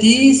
30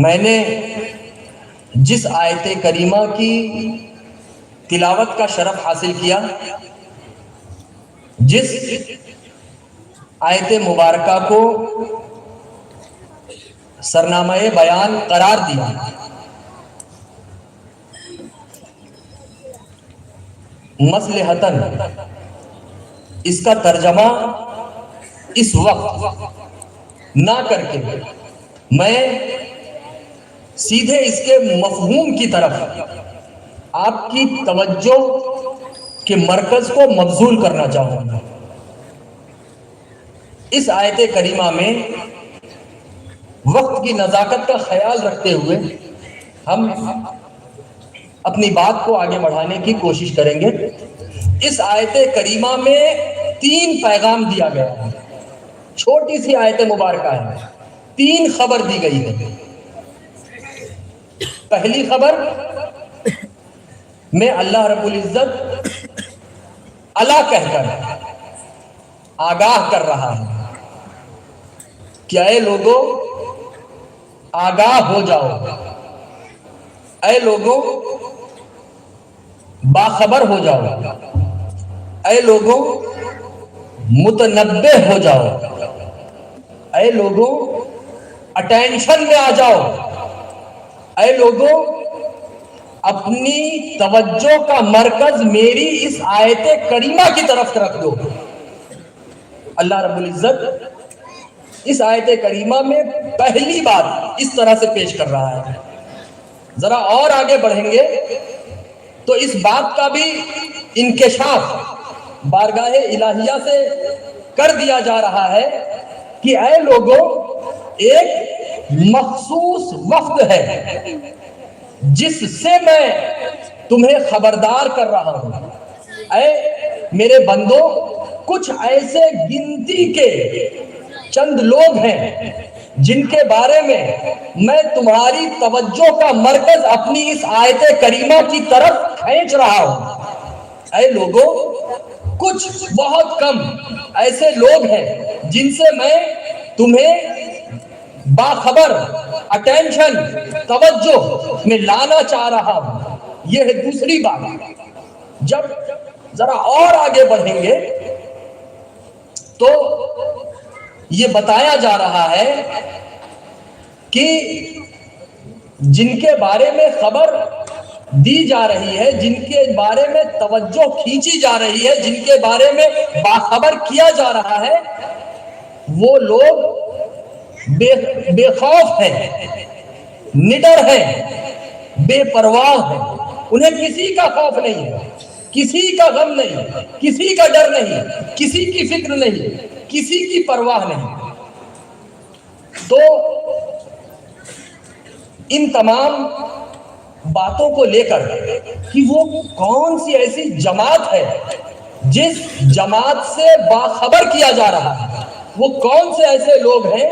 میں نے جس آیت کریمہ کی تلاوت کا شرف حاصل کیا، جس آیت مبارکہ کو سرنامہ بیان قرار دیا، مصلحتاً اس کا ترجمہ اس وقت نہ کر کے میں سیدھے اس کے مفہوم کی طرف آپ کی توجہ کے مرکز کو مبذول کرنا چاہوں گا۔ اس آیت کریمہ میں وقت کی نزاکت کا خیال رکھتے ہوئے ہم اپنی بات کو آگے بڑھانے کی کوشش کریں گے۔ اس آیت کریمہ میں 3 پیغام دیا گیا ہے، چھوٹی سی آیت مبارکہ ہے، 3 خبر دی گئی ہے۔ پہلی خبر میں اللہ رب العزت الا کہہ کر آگاہ کر رہا ہے کہ اے لوگوں آگاہ ہو جاؤ، اے لوگوں باخبر ہو جاؤ، اے لوگوں متنبہ ہو جاؤ، اے لوگوں اٹینشن میں آ جاؤ، اے لوگوں اپنی توجہ کا مرکز میری اس آیت کریمہ کی طرف رکھ دو۔ اللہ رب العزت اس آیت کریمہ میں پہلی بات اس طرح سے پیش کر رہا ہے۔ ذرا اور آگے بڑھیں گے تو اس بات کا بھی انکشاف بارگاہ الہیہ سے کر دیا جا رہا ہے کہ اے لوگوں ایک مخصوص وفد ہے جس سے میں تمہیں خبردار کر رہا ہوں۔ اے میرے بندو، کچھ ایسے گنتی کے چند لوگ ہیں جن کے بارے میں تمہاری توجہ کا مرکز اپنی اس آیت کریمہ کی طرف کھینچ رہا ہوں۔ اے لوگوں، کچھ بہت کم ایسے لوگ ہیں جن سے میں تمہیں باخبر، اٹینشن، توجہ میں لانا چاہ رہا ہوں۔ یہ ہے دوسری بات۔ جب ذرا اور آگے بڑھیں گے تو یہ بتایا جا رہا ہے کہ جن کے بارے میں خبر دی جا رہی ہے، جن کے بارے میں توجہ کھینچی جا رہی ہے، جن کے بارے میں باخبر کیا جا رہا ہے، وہ لوگ بے خوف ہیں، نڈر ہیں، بے پرواہ ہیں۔ انہیں کسی کا خوف نہیں ہے، کسی کا غم نہیں، کسی کا ڈر نہیں، کسی کی فکر نہیں، کسی کی پرواہ نہیں۔ تو ان تمام باتوں کو لے کر کہ وہ کون سی ایسی جماعت ہے جس جماعت سے باخبر کیا جا رہا ہے، وہ کون سے ایسے لوگ ہیں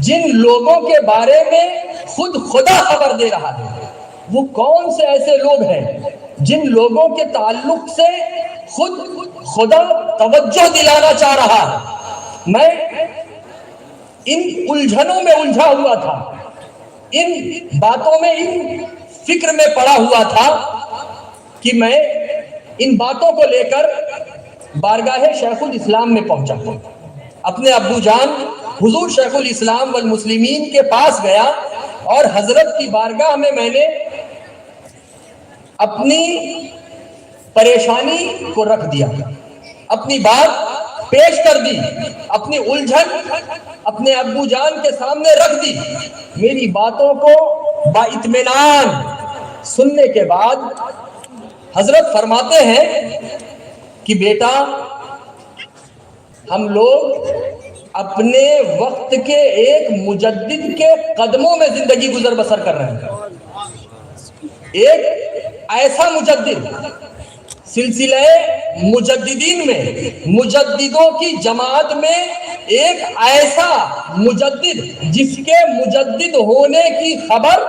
جن لوگوں کے بارے میں خود خدا خبر دے رہا ہے، وہ کون سے ایسے لوگ ہیں جن لوگوں کے تعلق سے خود خدا توجہ دلانا چاہ رہا ہے۔ میں ان الجھنوں میں الجھا ہوا تھا، ان باتوں میں، ان فکر میں پڑا ہوا تھا کہ میں ان باتوں کو لے کر بارگاہ شیخ الاسلام میں پہنچا، اپنے ابو جان حضور شیخ الاسلام والمسلمین کے پاس گیا اور حضرت کی بارگاہ میں نے اپنی پریشانی کو رکھ دیا، اپنی بات پیش کر دی، اپنی الجھن اپنے ابو جان کے سامنے رکھ دی۔ میری باتوں کو باطمینان سننے کے بعد حضرت فرماتے ہیں کہ بیٹا، ہم لوگ اپنے وقت کے ایک مجدد کے قدموں میں زندگی گزر بسر کر رہے ہیں۔ ایک ایسا مجدد، سلسلہ مجددین میں، مجددوں کی جماعت میں ایک ایسا مجدد جس کے مجدد ہونے کی خبر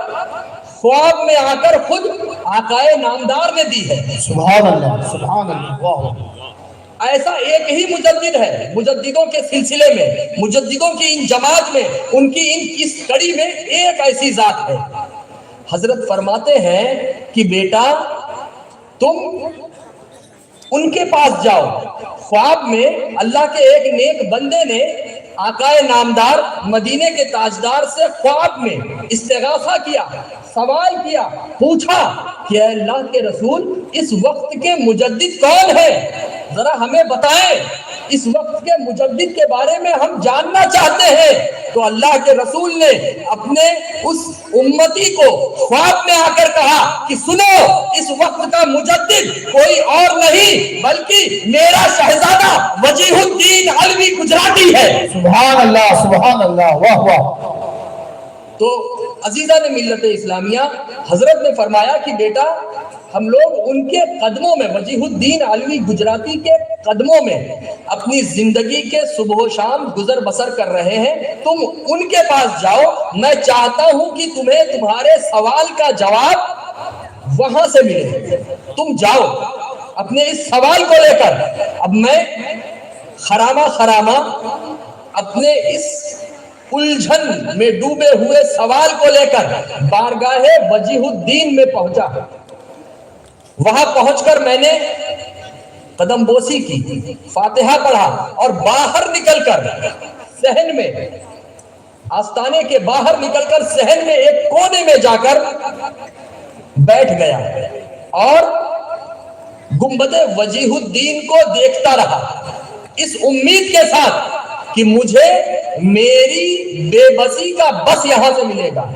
خواب میں آ کر خود آقائے نامدار نے دی ہے۔ سبحان اللہ، سبحان اللہ، واہ۔ ایسا ایک ہی مجدد ہے مجددوں کے سلسلے میں، مجددوں کی ان جماعت میں، ان کی ان کس کڑی میں ایک ایسی ذات ہے۔ حضرت فرماتے ہیں کہ بیٹا تم ان کے پاس جاؤ۔ خواب میں اللہ کے ایک نیک بندے نے آقائے نامدار مدینے کے تاجدار سے خواب میں استغاثہ کیا، سوال کیا، پوچھا کہ اے اللہ کے رسول اس وقت کے مجدد کون ہے، ذرا ہمیں بتائیں، اس وقت کے مجدد کے بارے میں ہم جاننا چاہتے ہیں۔ تو اللہ کے رسول نے اپنے اس امتی کو خواب میں آ کر کہا کہ سنو، اس وقت کا مجدد کوئی اور نہیں بلکہ میرا شہزادہ وجیہ الدین علوی گجراتی ہے۔ سبحان اللہ، واہ واہ۔ تو عزیزان ملت اسلامیہ، حضرت نے فرمایا کہ بیٹا ہم لوگ ان کے قدموں میں، وجیہ الدین علوی گجراتی کے قدموں میں اپنی زندگی کے صبح و شام گزر بسر کر رہے ہیں، تم ان کے پاس جاؤ، میں چاہتا ہوں کہ تمہیں تمہارے سوال کا جواب وہاں سے ملے، تم جاؤ اپنے اس سوال کو لے کر۔ اب میں خرامہ اپنے اس الجھن میں ڈوبے ہوئے سوال کو لے کر بارگاہ وجیہ الدین میں پہنچا۔ وہاں پہنچ کر میں نے قدم بوسی کی، فاتحہ پڑھا اور باہر نکل کر صحن میں، آستانے کے باہر نکل کر صحن میں ایک کونے میں جا کر بیٹھ گیا اور گنبد وجیہ الدین کو دیکھتا رہا، اس امید کے ساتھ کہ مجھے میری بے بسی کا بس یہاں سے ملے گا،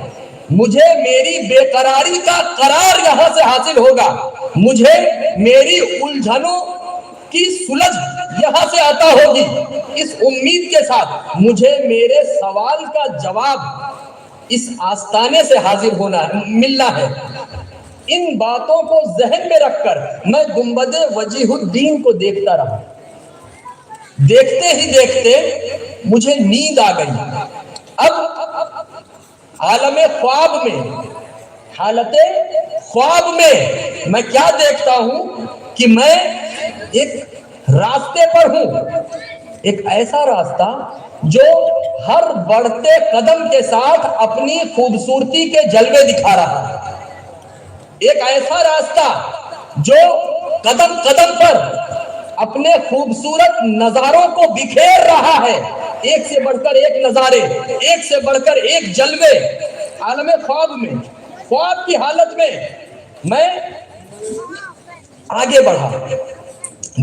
مجھے میری بے قراری کا قرار یہاں سے حاصل ہوگا، مجھے میری الجھنوں کی سلجھ یہاں سے عطا ہوگی، اس امید کے ساتھ مجھے میرے سوال کا جواب اس آستانے سے حاضر ملنا ہے۔ ان باتوں کو ذہن میں رکھ کر میں گنبد وجیہ الدین کو دیکھتا رہا، دیکھتے ہی دیکھتے مجھے نیند آ گئی۔ اب عالم خواب میں، حالت خواب میں کیا دیکھتا ہوں کہ میں ایک راستے پر ہوں، ایک ایسا راستہ جو ہر بڑھتے قدم کے ساتھ اپنی خوبصورتی کے جلوے دکھا رہا ہے، ایک ایسا راستہ جو قدم قدم پر اپنے خوبصورت نظاروں کو بکھیر رہا ہے، ایک سے بڑھ کر ایک نظارے، ایک سے بڑھ کر ایک جلوے۔ عالم خواب میں، خواب کی حالت میں آگے بڑھا،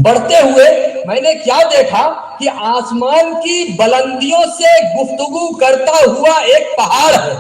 بڑھتے ہوئے میں نے کیا دیکھا کہ آسمان کی بلندیوں سے گفتگو کرتا ہوا ایک پہاڑ ہے،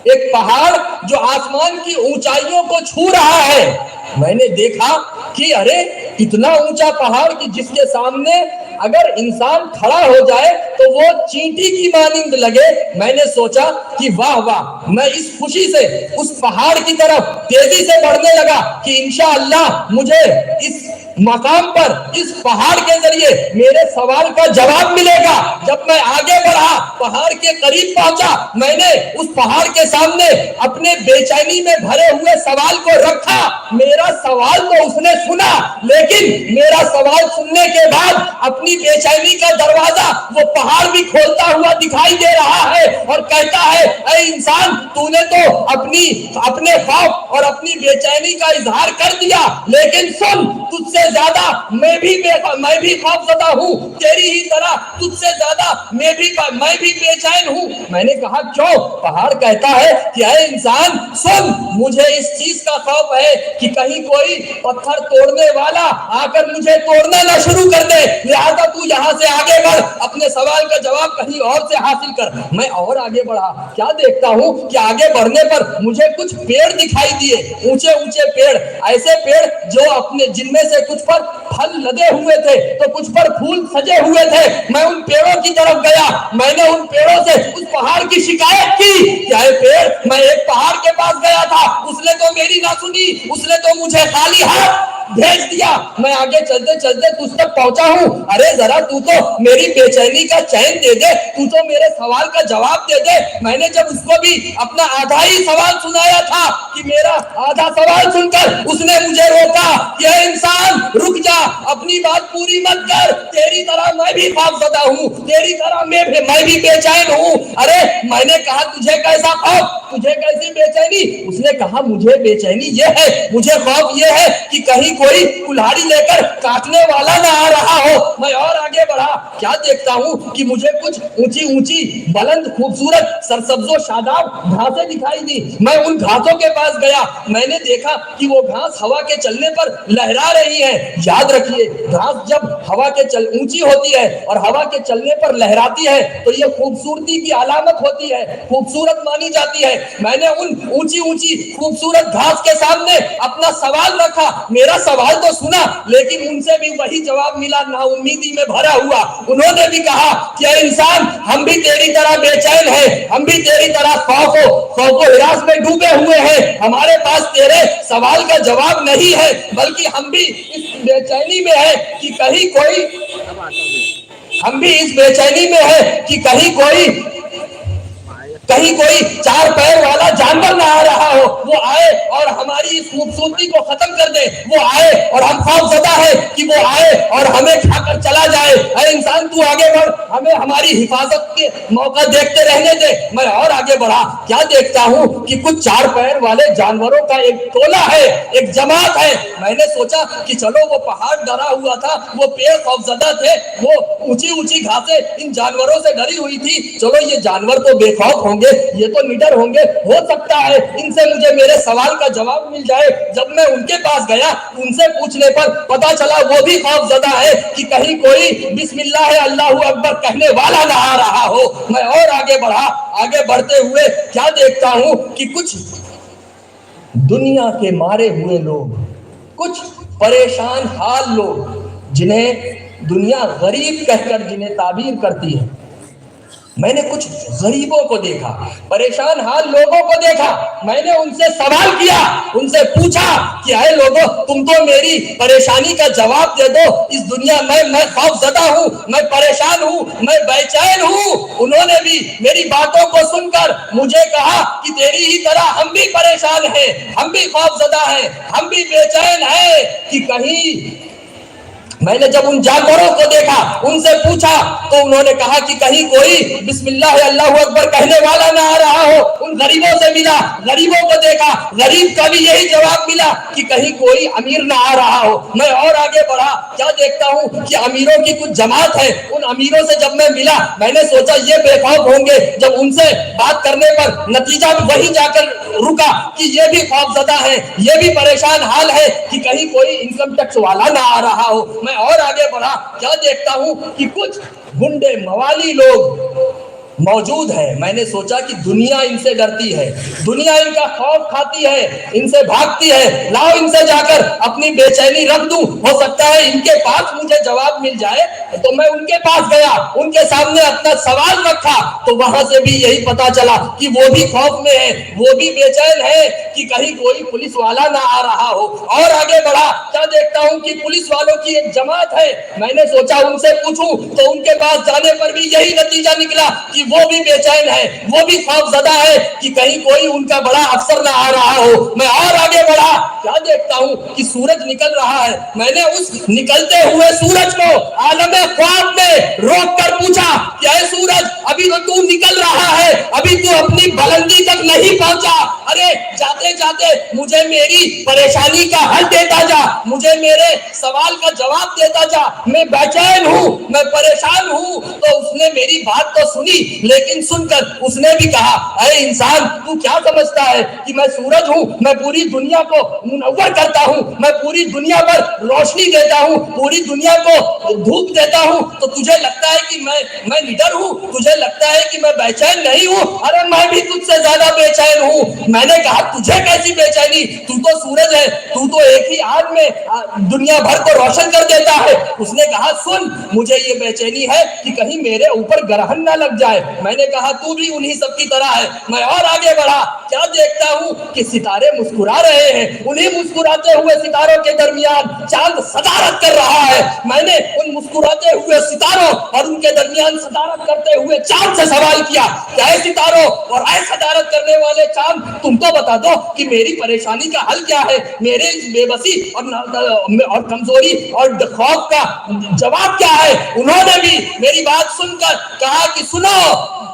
ایک پہاڑ جو آسمان کی اونچائیوں کو چھو رہا ہے۔ میں نے دیکھا کہ ارے اتنا اونچا پہاڑ کہ جس کے سامنے اگر انسان کھڑا ہو جائے تو وہ چینٹی کی مانند لگے۔ میں نے سوچا کہ واہ واہ، میں اس خوشی سے اس پہاڑ کی طرف تیزی سے بڑھنے لگا کہ انشاءاللہ مجھے اس مقام پر، اس پہاڑ کے ذریعے میرے سوال کا جواب ملے گا۔ جب میں آگے بڑھا، پہاڑ کے قریب پہنچا، میں نے اس پہاڑ کے سامنے اپنے بے چینی میں بھرے ہوئے سوال کو رکھا۔ میرا سوال تو اس نے سنا، لیکن میرا سوال سننے کے بعد اپنی بے چینی کا دروازہ وہ پہاڑ بھی کھولتا ہوا دکھائی دے رہا ہے اور کہتا ہے اے انسان، تو نے تو اپنے خوف اور اپنی بے چینی کا اظہار کر دیا، لیکن سن، تجھ سے زیادہ میں بھی خوف زدہ ہوں، تیری ہی طرح تجھ سے زیادہ میں بھی بے چین ہوں۔ میں نے کہا کیوں؟ پہاڑ کہتا ہے کہ اے انسان سن، مجھے اس چیز کا خوف ہے کہ کہیں کوئی پتھر توڑنے والا آ کر مجھے توڑنا نہ شروع کر دے، لہذا تو یہاں سے آگے بڑھ، اپنے سوال کا جواب کہیں اور سے حاصل کر۔ میں اور آگے بڑھا، کیا دیکھتا ہوں کہ آگے بڑھنے پر مجھے کچھ پیڑ دکھائی دیے، اونچے اونچے پیڑ، ایسے پیڑ جو جن میں سے کچھ پر پھل لدے ہوئے تھے تو کچھ پر پھول سجے ہوئے تھے۔ میں ان پیڑوں کی طرف گیا، میں نے ان پیڑوں سے اس پہاڑ کی شکایت کی کہ اے پیڑ، میں ایک پہاڑ کے پاس گیا تھا، اس نے تو میری نہ سنی، اس نے تو مجھے خالی ہاتھ بھیج دیا، میں آگے چلتے چلتے تجھ تک پہنچا ہوں۔ ارے ذرا تو میری بے چینی کا چین دے دے، تو میرے سوال کا جواب دے دے۔ میں نے جب اس کو بھی اپنا آدھا ہی سوال سنایا تھا کہ میرا آدھا سوال سن کر اس نے مجھے روکا کہ اے انسان، انسان رک جا, اپنی بات پوری مت کر, تیری طرح میں بھی خوف زدہ ہوں, تیری طرح میں بھی بے چین ہوں. ارے میں نے کہا تجھے کیسا خوف, تجھے کیسی بے چینی؟ اس نے کہا مجھے بے چینی یہ ہے, مجھے خوف یہ ہے کہ کہیں کوئی کلہاڑی لے کر کاٹنے والا نہ آ رہا ہو. میں اور آگے بڑھا, کیا دیکھتا ہوں کہ مجھے کچھ اونچی اونچی بلند خوبصورت سرسبز و شاداب گھاسیں دکھائی دی. میں ان گھاسوں کے پاس گیا, میں نے دیکھا کہ وہ گھاس ہوا کے چلنے پر لہرا رہی ہے. یاد رکھیے, گھاس جب ہوا کے اونچی ہوتی ہے اور ہوا کے چلنے پر لہراتی ہے تو یہ خوبصورتی کی علامت ہوتی ہے, خوبصورت مانی جاتی ہے. میں نے ان اونچی اونچی خوبصورت گھاس کے سامنے اپنا سوال رکھا, میرا سوال تو سنا لیکن ان سے بھی وہی جواب ملا, نا امیدی میں بھرا ہوا. انہوں نے بھی کہا کہ اے انسان, ہم بھی تیری طرح بے چین ہیں, ہم بھی تیری طرح خوف و ہراس میں ڈوبے ہوئے ہیں. ہمارے پاس تیرے سوال کا جواب نہیں ہے, بلکہ ہم بھی اس بے چینی میں ہیں کہ کہیں کوئی چار پیر والا جانور نہ آ رہا ہو, وہ آئے اور ہماری اس خوبصورتی کو ختم کر دے. وہ آئے اور ہم خوف زدہ ہے کہ وہ آئے اور ہمیں کھا کر چلا جائے. اے انسان تو آگے بڑھ, ہمیں ہماری حفاظت کے موقع دیکھتے رہنے دے. میں اور آگے بڑھا, کیا دیکھتا ہوں کہ کچھ چار پیر والے جانوروں کا ایک ٹولہ ہے, ایک جماعت ہے. میں نے سوچا کہ چلو وہ پہاڑ ڈرا ہوا تھا, وہ پیڑ خوف زدہ تھے, وہ اونچی اونچی گھاسیں ان جانوروں سے ڈری ہوئی تھی. چلو یہ جانور تو بے خوف ہوں گے, یہ تو نڈر ہوں گے, ہو سکتا ہے ان سے مجھے میرے سوال کا جواب مل جائے. جب میں ان کے پاس گیا, ان سے پوچھنے پر پتا چلا وہ بھی خوف زدہ ہے کہ کہیں کوئی بسم اللہ اللہ اکبر کہنے والا نہ آ رہا ہو. میں اور آگے بڑھا, آگے بڑھتے ہوئے کیا دیکھتا ہوں کہ کچھ دنیا کے مارے ہوئے لوگ, کچھ پریشان حال لوگ, جنہیں دنیا غریب کہہ کر جنہیں تعبیر کرتی ہے. میں نے کچھ غریبوں کو دیکھا, پریشان حال لوگوں کو دیکھا. میں نے ان سے سوال کیا, ان سے پوچھا کہ اے لوگوں, تم تو میری پریشانی کا جواب دے دو. اس دنیا میں خوف زدہ ہوں, میں پریشان ہوں, میں بے چین ہوں. انہوں نے بھی میری باتوں کو سن کر مجھے کہا کہ تیری ہی طرح ہم بھی پریشان ہیں, ہم بھی خوف زدہ ہیں, ہم بھی بے چین ہیں کہ کہیں. میں نے جب ان جانوروں کو دیکھا, ان سے پوچھا تو انہوں نے کہا کہ کہیں کوئی بسم اللہ اللہ اکبر کہنے والا نہ آ رہا ہو. ان غریبوں سے ملا, غریبوں کو دیکھا, غریب کا بھی یہی جواب ملا کہ کہیں کوئی امیر نہ آ رہا ہو. میں اور آگے بڑھا, کیا دیکھتا ہوں کہ امیروں کی کچھ جماعت ہے. ان امیروں سے جب میں ملا, میں نے سوچا یہ بے خوف ہوں گے. جب ان سے بات کرنے پر نتیجہ وہی جا کر رکا کہ یہ بھی خوف زدہ ہے, یہ بھی پریشان حال ہے کہ کہیں کوئی انکم ٹیکس والا نہ آ رہا ہو. میں اور آگے بڑھا, کیا دیکھتا ہوں کہ کچھ گنڈے موالی لوگ موجود ہے. میں نے سوچا کہ دنیا ان سے ڈرتی ہے, دنیا ان کا خوف کھاتی ہے, ان سے بھاگتی ہے. لاؤ ان سے جا کر اپنی بے چینی رکھ دوں, ہو سکتا ہے ان کے پاس مجھے جواب مل جائے. تو میں ان کے پاس گیا, ان کے سامنے اپنا سوال رکھا, تو وہاں سے بھی یہی پتا چلا کہ وہ بھی خوف میں ہے, وہ بھی بے چین ہے کہ کہیں کوئی پولیس والا نہ آ رہا ہو. اور آگے بڑھا, کیا دیکھتا ہوں کہ پولیس والوں کی ایک جماعت ہے. میں نے سوچا ان سے پوچھوں, تو ان کے پاس جانے پر بھی یہی نتیجہ نکلا کہ وہ بھی بے چین ہے, وہ بھی خوف زدہ ہے کہ کہیں کوئی ان کا بڑا افسر نہ آ رہا ہو. میں اور آگے بڑھا, کیا دیکھتا ہوں کہ سورج نکل رہا ہے. میں نے اس نکلتے ہوئے سورج کو عالم خواب میں روک کر پوچھا کہ اے سورج, ابھی تو نکل رہا ہے, ابھی تو اپنی بلندی تک نہیں پہنچا. ارے جاتے جاتے مجھے میری پریشانی کا حل دیتا جا, مجھے میرے سوال کا جواب دیتا جا. میں بے چین ہوں, میں پریشان ہوں. تو اس نے میری بات تو سنی, لیکن سن کر اس نے بھی کہا اے انسان, تو کیا سمجھتا ہے کہ میں سورج ہوں, میں پوری دنیا کو منور کرتا ہوں, میں پوری دنیا پر روشنی دیتا ہوں, پوری دنیا کو دھوپ دیتا ہوں. تو تجھے لگتا ہے کہ میں نڈر ہوں, تجھے لگتا ہے کہ میں بے چین نہیں ہوں. ارے میں بھی تجھ سے زیادہ بے چین ہوں. میں نے کہا تجھے کیسی بے چینی, تو سورج ہے, تو ایک ہی آگ میں دنیا بھر کو روشن کر دیتا ہے. اس نے کہا سن, مجھے یہ بے چینی ہے کہ کہیں میرے اوپر گرہن نہ لگ جائے. میں نے کہا تو بھی انہی سب کی طرح ہے. میں اور آگے بڑھا, کیا دیکھتا ہوں کہ ستارے مسکرا رہے ہیں. انہی مسکراتے ہوئے ستاروں کے درمیان چاند صدارت کر رہا ہے. میں نے ان مسکراتے ہوئے ستاروں اور ان کے درمیان صدارت کرتے ہوئے چاند سے سوال کیا کہ اے ستاروں اور اے صدارت کرنے والے چاند تم تو بتا دو کہ میری پریشانی کا حل کیا ہے، میرے اس بے بسی اور کمزوری اور خوف کا جواب کیا ہے۔ انہوں نے بھی میری بات سن کر کہا کہ سنو،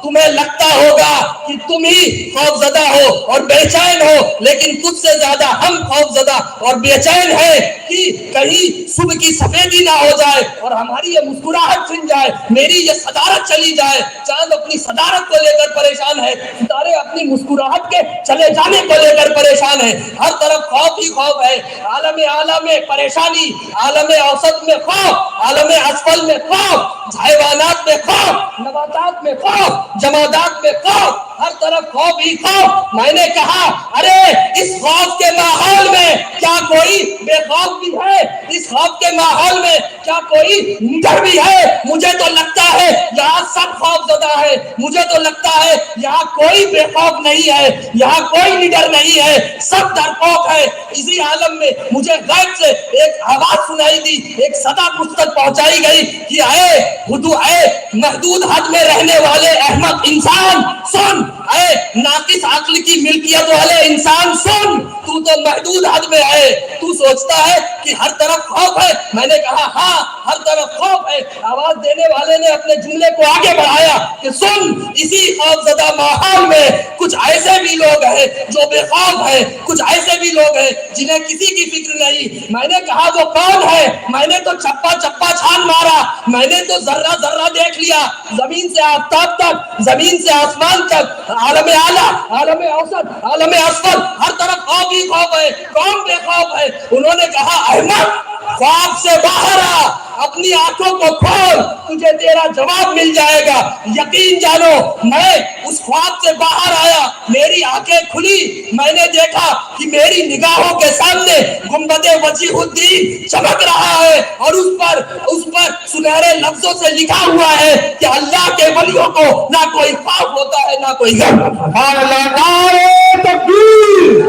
تمہیں لگتا ہوگا کہ تم ہی خوف زدہ ہو اور بے چین ہو، لیکن تجھ سے زیادہ ہم خوف زدہ اور بے چین ہیں کہ کہیں صبح کی سفیدی نہ ہو جائے اور ہماری یہ مسکراہٹ چھن جائے، میری یہ صدارت چلی جائے۔ چاند اپنی صدارت کو لے کر پریشان ہے، ستارے اپنی مسکراہٹ کے چلے جانے کو لے کر پریشان ہے۔ ہر طرف خوف ہی خوف ہے، عالم اعلیٰ میں پریشانی، عالم اوسط میں خوف، عالم اسفل میں خوف، حیوانات میں خوف، نباتات میں خوف، جمادات میں خوف، ہر طرف خوف ہی خوف۔ میں نے کہا ارے اس خوف کے ماحول میں کیا کوئی بے خوف بھی ہے؟ اس خوف کے ماحول میں کیا کوئی نڈر بھی ہے؟ مجھے تو لگتا ہے یہاں سب خوف زدہ ہے، مجھے تو لگتا ہے یہاں کوئی بے خوف نہیں ہے، یہاں کوئی نڈر نہیں ہے، سب ڈرپوک ہے۔ اسی عالم میں مجھے غیب سے ایک آواز سنائی دی، ایک صدا مجھ تک پہنچائی گئی کہ اے خودو، اے محدود حد میں رہنے والے احمق انسان سن، اے ناقص عقل کی ملکیت والے انسان سن، تو محدود حد میں ہے، تو سوچتا ہے کہ ہر طرف خوف ہے۔ میں نے کہا ہاں ہر طرف خوف ہے۔ آواز دینے والے نے اپنے جملے کو آگے بڑھایا کہ سن، اسی خوف زدہ ماحول میں کچھ ایسے بھی لوگ ہیں جو بے خوف ہیں، کچھ ایسے بھی لوگ ہیں جنہیں کسی کی فکر نہیں۔ میں نے کہا وہ کون ہے؟ میں نے تو چپا چپا چھان مارا، میں نے تو ذرہ ذرہ دیکھ لیا، زمین سے آفتاب تک، زمین سے آسمان تک، عالم اعلیٰ، عالم اوسط، عالم اسفل، ہر طرف خوف ہی خوف ہے۔ کون بے خوف ہے؟ انہوں نے کہا احمد، خواب سے باہر آ، اپنی آنکھوں کو کھول، تجھے تیرا جواب مل جائے گا۔ یقین جانو میں اس خواب سے باہر آیا، میری آنکھیں کھلی، میں نے دیکھا کہ میری نگاہوں کے سامنے گنبد وجیہ الدین چمک رہا ہے اور اس پر سنہرے لفظوں سے لکھا ہوا ہے کہ اللہ کے ولیوں کو نہ کوئی خوف ہوتا ہے نہ کوئی غم۔ نعرے تکبیر،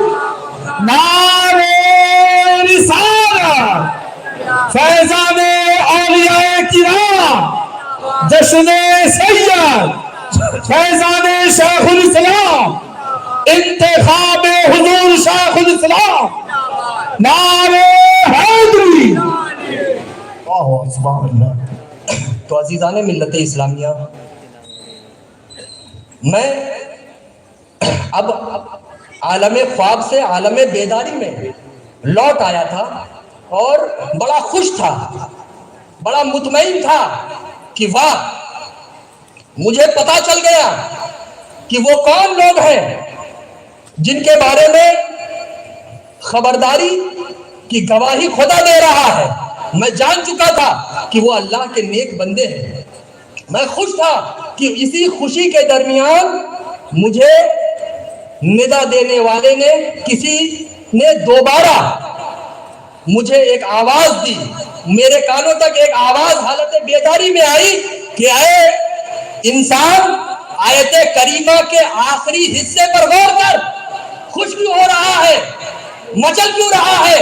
نعرے رسالت، فیضان اولیاء کرام، جشن سید، فیضان شیخ الاسلام، انتخاب حضور شیخ الاسلام، نعرے حیدری۔ سبحان اللہ۔ تو عزیزان ملت اسلامیہ، میں اب عالم خواب سے عالم بیداری میں لوٹ آیا تھا اور بڑا خوش تھا، بڑا مطمئن تھا کہ واہ، مجھے پتا چل گیا کہ وہ کون لوگ ہیں جن کے بارے میں خبرداری کی گواہی خدا دے رہا ہے۔ میں جان چکا تھا کہ وہ اللہ کے نیک بندے ہیں۔ میں خوش تھا کہ اسی خوشی کے درمیان مجھے ندا دینے والے نے، کسی نے دوبارہ مجھے ایک آواز دی، میرے کانوں تک ایک آواز حالت بیداری میں آئی کہ اے انسان، آیت کریمہ کے آخری حصے پر غور کر، خوش کیوں ہو رہا ہے؟ مچل کیوں رہا ہے؟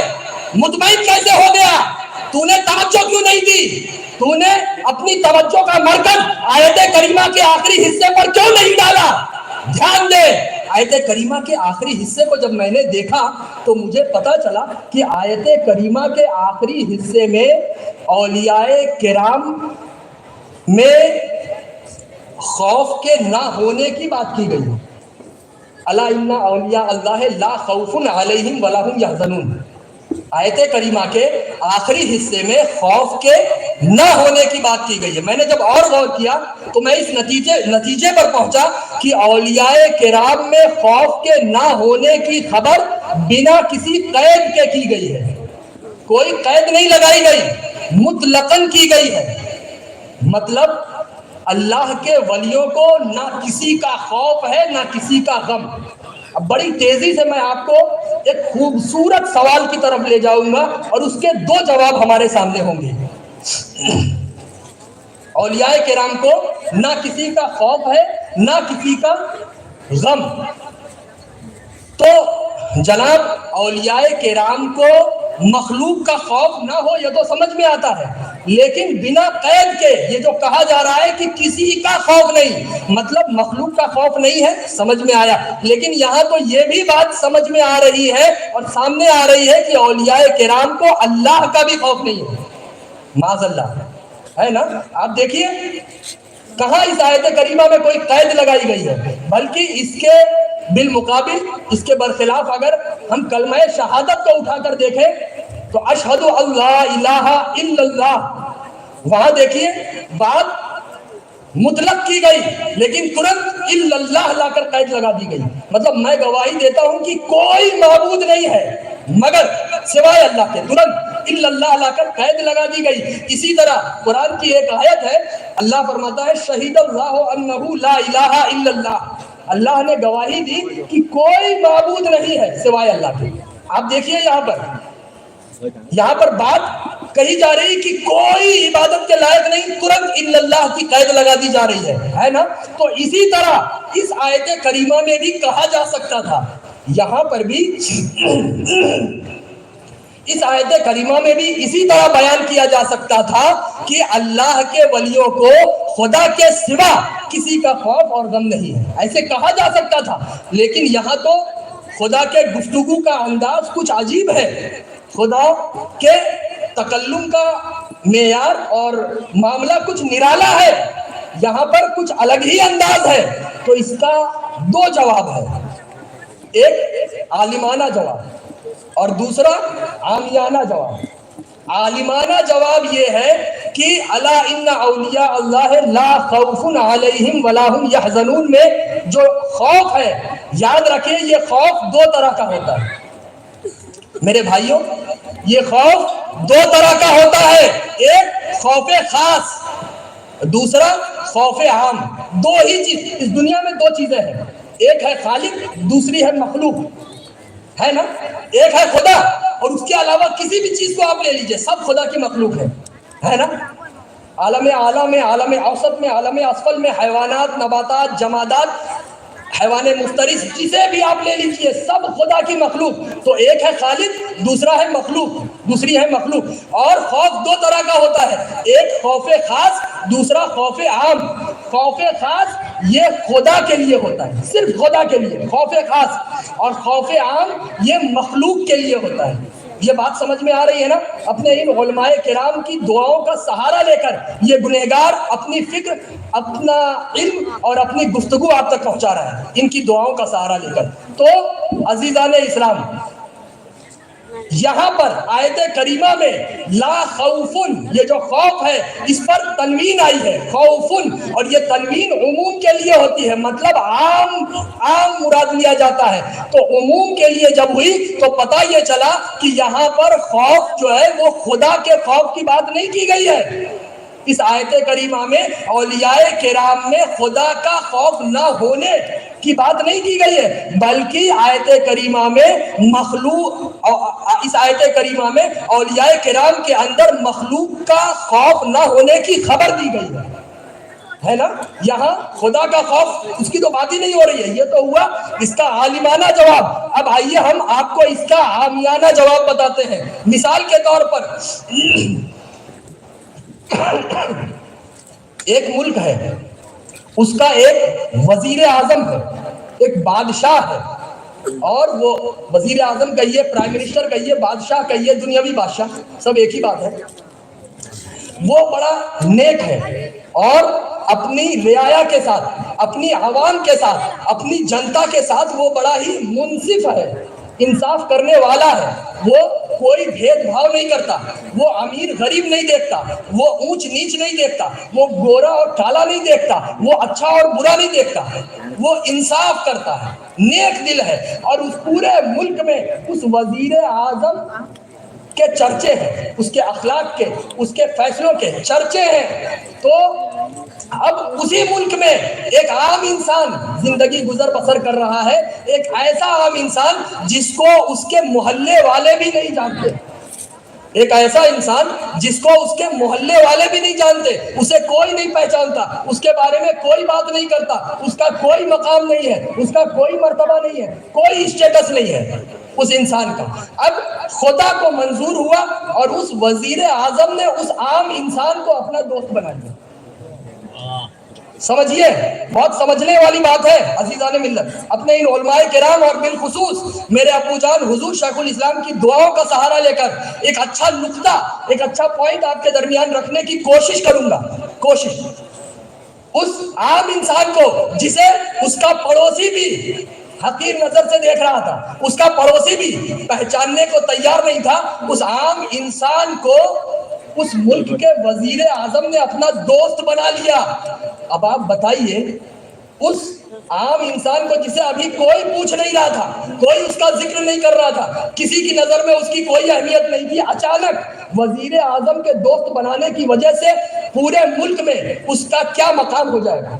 مطمئن کیسے ہو گیا؟ تو نے توجہ کیوں نہیں دی؟ تو نے اپنی توجہ کا مرکز آیت کریمہ کے آخری حصے پر کیوں نہیں ڈالا؟ دھیان دے، آیت کریمہ کے آخری حصے کو جب میں نے دیکھا تو مجھے پتا چلا کہ آیت کریمہ کے آخری حصے میں اولیاء کرام میں خوف کے نہ ہونے کی بات کی گئی۔ الا ان اولیاء اللہ لا خوف علیہم ولا هم یحزنون۔ آیت کریمہ کے آخری حصے میں خوف کے نہ ہونے کی بات کی گئی ہے۔ میں نے جب اور غور کیا تو میں اس نتیجے پر پہنچا کہ اولیاء کرام میں خوف کے نہ ہونے کی خبر بنا کسی قید کے کی گئی ہے۔ کوئی قید نہیں لگائی گئی، مطلقاً کی گئی ہے۔ مطلب اللہ کے ولیوں کو نہ کسی کا خوف ہے نہ کسی کا غم۔ اب بڑی تیزی سے میں آپ کو ایک خوبصورت سوال کی طرف لے جاؤں گا اور اس کے دو جواب ہمارے سامنے ہوں گے۔ اولیاء کرام کو نہ کسی کا خوف ہے نہ کسی کا غم۔ تو جناب اولیاء کرام کو مخلوق کا خوف نہ ہو یہ تو سمجھ میں آتا ہے، لیکن بنا قید کے یہ جو کہا جا رہا ہے کہ کسی کا خوف نہیں، مطلب مخلوق کا خوف نہیں ہے، سمجھ میں آیا، لیکن یہاں تو یہ بھی بات سمجھ میں آ رہی ہے اور سامنے آ رہی ہے کہ اولیاء کرام کو اللہ کا بھی خوف نہیں ہے، معاذ اللہ، ہے نا؟ آپ دیکھیے کہاں اس آیت کریمہ میں کوئی قید لگائی گئی ہے، بلکہ اس کے بالمقابل، اس کے برخلاف اگر ہم کلمہ شہادت کو اٹھا کر دیکھیں تو اشہد اللہ الہ الا اللہ، وہاں دیکھیے بات مطلق کی گئی لیکن ترنت الا اللہ لا کر قید لگا دی گئی، مطلب میں گواہی دیتا ہوں کہ کوئی معبود نہیں ہے مگر سوائے اللہ کے، ترنت الا اللہ لا کر قید لگا دی گئی۔ اسی طرح قرآن کی ایک آیت ہے، اللہ فرماتا ہے شہید اللہ انہ لا الہ الا اللہ، اللہ نے گواہی دی کہ کوئی معبود نہیں ہے سوائے اللہ کے۔ آپ دیکھیے یہاں پر بات کہی جا رہی کہ کوئی عبادت کے لائق نہیں، ترنت الا اللہ کی قید لگا دی جا رہی ہے نا؟ تو اسی طرح اس آیت کریمہ میں بھی کہا جا سکتا تھا، یہاں پر بھی اس آیت کریمہ میں بھی اسی طرح بیان کیا جا سکتا تھا کہ اللہ کے ولیوں کو خدا کے سوا کسی کا خوف اور غم نہیں ہے، ایسے کہا جا سکتا تھا، لیکن یہاں تو خدا کے گفتگو کا انداز کچھ عجیب ہے، خدا کے تکلم کا معیار اور معاملہ کچھ نرالا ہے، یہاں پر کچھ الگ ہی انداز ہے، تو اس کا دو جواب ہے، ایک عالمانہ جواب اور دوسرا عامیانہ جواب۔ عالمانہ جواب یہ ہے کہ الا ان اولیاء اللہ لا خوف علیہم ولا هم يحزنون میں جو خوف ہے، یاد رکھیں یہ خوف دو طرح کا ہوتا ہے میرے بھائیوں، یہ خوف دو طرح کا ہوتا ہے، ایک خوف خاص، دوسرا خوف عام۔ دو ہی چیز اس دنیا میں، دو چیزیں ہیں، ایک ہے خالق، دوسری ہے مخلوق، ہے نا؟ ایک ہے خدا اور اس کے علاوہ کسی بھی چیز کو آپ لے لیجئے سب خدا کی مخلوق ہے نا؟ عالم اعلیٰ میں، عالم اوسط میں، عالم اسفل میں، حیوانات، نباتات، جمادات، حیوان مفترس، جسے بھی آپ لے لیجئے سب خدا کی مخلوق۔ تو ایک ہے خالق، دوسرا ہے مخلوق، دوسری ہے مخلوق۔ اور خوف دو طرح کا ہوتا ہے، ایک خوف خاص، دوسرا خوف عام۔ خوف خاص یہ خدا کے لیے ہوتا ہے، صرف خدا کے لیے خوف خاص، اور خوف عام یہ مخلوق کے لیے ہوتا ہے۔ یہ بات سمجھ میں آ رہی ہے نا؟ اپنے ان علماء کرام کی دعاؤں کا سہارا لے کر یہ گنہگار اپنی فکر، اپنا علم اور اپنی گفتگو آپ تک پہنچا رہا ہے، ان کی دعاؤں کا سہارا لے کر۔ تو عزیزان اسلام، یہاں پر آیت کریمہ میں لا خوفن، یہ جو خوف ہے اس پر تنوین آئی ہے، خوفن، اور یہ تنوین عموم کے لیے ہوتی ہے، مطلب عام مراد لیا جاتا ہے۔ تو عموم کے لیے جب ہوئی تو پتہ یہ چلا کہ یہاں پر خوف جو ہے وہ خدا کے خوف کی بات نہیں کی گئی ہے۔ اس آیت کریمہ میں اولیاء کرام میں خدا کا خوف نہ ہونے کی بات نہیں کی گئی ہے، بلکہ آیت کریمہ میں اس آیت کریمہ میں اولیاء کرام کے اندر مخلوق کا خوف نہ ہونے کی خبر دی گئی ہے نا؟ یہاں خدا کا خوف اس کی تو بات ہی نہیں ہو رہی ہے، یہ تو ہوا اس کا عالمانہ جواب۔ اب آئیے ہم آپ کو اس کا عامیانہ جواب بتاتے ہیں۔ مثال کے طور پر ایک ملک ہے، اس کا ایک وزیر اعظم ہے، ایک بادشاہ ہے، اور وہ وزیر اعظم کہیے، پرائم منسٹر کہیے، بادشاہ کہیے، دنیاوی بادشاہ، سب ایک ہی بات ہے۔ وہ بڑا نیک ہے اور اپنی رعایا کے ساتھ، اپنی عوام کے ساتھ، اپنی جنتا کے ساتھ وہ بڑا ہی منصف ہے، انصاف کرنے والا ہے، وہ کوئی بھید بھاؤ نہیں کرتا، وہ امیر غریب نہیں دیکھتا، وہ اونچ نیچ نہیں دیکھتا، وہ گورا اور کالا نہیں دیکھتا، وہ اچھا اور برا نہیں دیکھتا، وہ انصاف کرتا ہے، نیک دل ہے۔ اور اس پورے ملک میں اس وزیر اعظم کے چرچے ہیں، اس کے اخلاق کے، اس کے فیصلوں کے چرچے ہیں۔ تو اب اسی ملک میں ایک عام انسان زندگی گزر بسر کر رہا ہے، ایک ایسا عام انسان جس کو اس کے محلے والے بھی نہیں جانتے، ایک ایسا انسان جس کو اس کے محلے والے بھی نہیں جانتے، اسے کوئی نہیں پہچانتا، اس کے بارے میں کوئی بات نہیں کرتا، اس کا کوئی مقام نہیں ہے، اس کا کوئی مرتبہ نہیں ہے، کوئی اسٹیٹس نہیں ہے اس انسان کا۔ اب خدا کو منظور ہوا اور اس وزیر اعظم نے اس عام انسان کو اپنا دوست بنا لیا۔ سمجھیے، بہت سمجھنے والی بات ہے عزیزان ملت۔ اپنے ان علماء کرام اور بالخصوص میرے ابو جان حضور شیخ الاسلام کی دعاؤں کا سہارا لے کر ایک اچھا نقطہ، ایک اچھا پوائنٹ آپ کے درمیان رکھنے کی کوشش کروں گا۔ کوشش اس عام انسان کو جسے اس کا پڑوسی بھی حقیر نظر سے دیکھ رہا تھا، اس کا پڑوسی بھی پہچاننے کو تیار نہیں تھا، اس عام انسان کو اس ملک کے وزیر اعظم نے اپنا دوست بنا لیا۔ اب آپ بتائیے، اس عام انسان کو جسے ابھی کوئی پوچھ نہیں رہا تھا، کوئی اس کا ذکر نہیں کر رہا تھا، کسی کی نظر میں اس کی کوئی اہمیت نہیں تھی، اچانک وزیر اعظم کے دوست بنانے کی وجہ سے پورے ملک میں اس کا کیا مقام ہو جائے گا،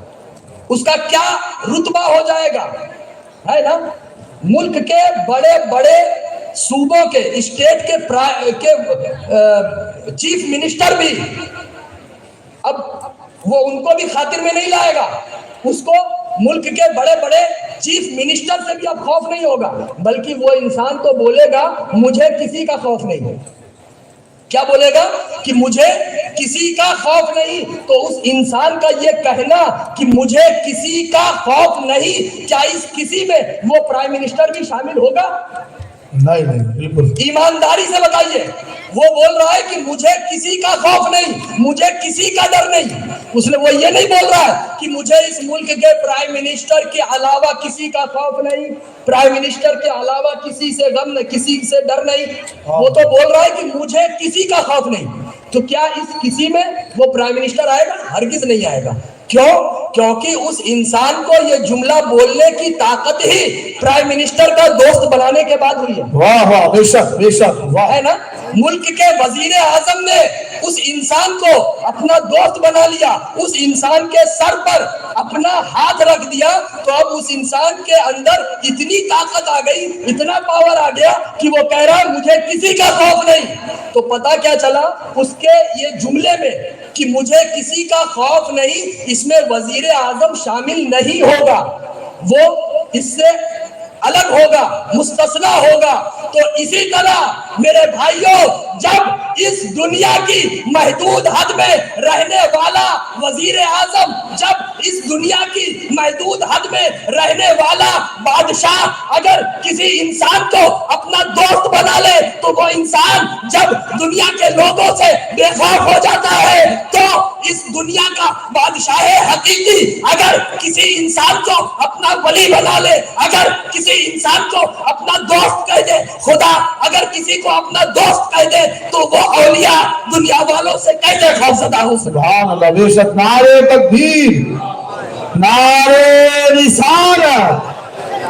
اس کا کیا رتبہ ہو جائے گا، ہے نا؟ ملک کے بڑے بڑے صوبوں کے، اسٹیٹ کے چیف منسٹر بھی اب وہ ان کو بھی خاطر میں نہیں لائے گا، اس کو ملک کے بڑے بڑے چیف منسٹر سے بھی اب خوف نہیں ہوگا، بلکہ وہ انسان تو بولے گا مجھے کسی کا خوف نہیں۔ کیا بولے گا؟ کہ مجھے کسی کا خوف نہیں۔ تو اس انسان کا یہ کہنا کہ مجھے کسی کا خوف نہیں، کیا اس کسی میں وہ پرائم منسٹر بھی شامل ہوگا؟ نہیں بالکل۔ ایمانداری سے بتائیے، وہ بول رہا ہے کہ مجھے کسی کا خوف نہیں، مجھے کسی کا ڈر نہیں۔ وہ یہ نہیں بول رہا ہے کہ مجھے اس ملک کے پرائم منسٹر کے علاوہ کسی کا خوف نہیں، پرائم منسٹر کے علاوہ کسی سے غم نہیں، کسی سے ڈر نہیں۔ وہ تو بول رہا ہے کہ مجھے کسی کا خوف نہیں۔ تو کیا اس کسی میں وہ پرائم منسٹر آئے گا؟ ہرگز نہیں آئے گا۔ کیوں؟ کیونکہ اس انسان کو یہ جملہ بولنے کی طاقت ہی پرائم منسٹر کا دوست بنانے کے بعد ہوئی ہے۔ واہ واہ، بے شک بے شک، واہ، ہے نا؟ ملک کے وزیر اعظم نے اس انسان کو اپنا دوست بنا لیا، اس انسان کے سر پر اپنا ہاتھ رکھ دیا، تو اب اس انسان کے اندر اتنی طاقت آ گئی، اتنا پاور آ گیا کہ وہ کہہ رہا مجھے کسی کا خوف نہیں۔ تو پتا کیا چلا اس کے یہ جملے میں کہ مجھے کسی کا خوف نہیں، اس میں وزیر اعظم شامل نہیں ہوگا، وہ اس سے الگ ہوگا، مستثنا ہوگا۔ تو اسی طرح میرے بھائیوں، جب اس دنیا کی محدود حد میں رہنے والا وزیر اعظم، جب اس دنیا کی محدود حد میں رہنے والا بادشاہ اگر کسی انسان کو اپنا دوست بنا لے، تو وہ انسان جب دنیا کے لوگوں سے بے خوف ہو جاتا ہے، تو اس دنیا کا بادشاہ حقیقی اگر کسی انسان کو اپنا ولی بنا لے، اگر کسی انسان کو اپنا دوست کہہ دے، خدا اگر کسی کو اپنا دوست کہہ دے، تو وہ اولیاء دنیا والوں سے کیسے خوفزدہ ہو سکتا؟ سبحان اللہ، بے شک۔ نعرے تکبیر، نعرے رسالت،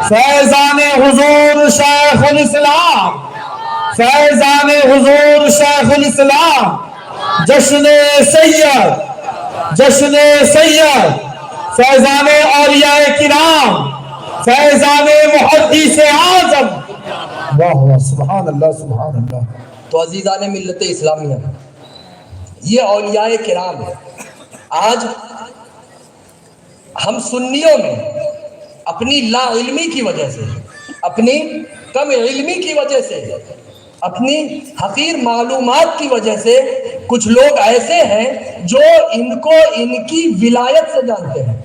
فیضان حضور شیخ الاسلام، فیضان حضور شیخ الاسلام، جشن سید، جشن سید، فیضان اولیاء کرام، فیضان محدث اعظم۔ واہ واہ، سبحان اللہ سبحان اللہ۔ تو عزیزان ملت اسلامیہ، یہ اولیاء کرام ہے۔ آج ہم سنیوں میں اپنی لا علمی کی وجہ سے، اپنی کم علمی کی وجہ سے، اپنی حقیر معلومات کی وجہ سے کچھ لوگ ایسے ہیں جو ان کو ان کی ولایت سے جانتے ہیں۔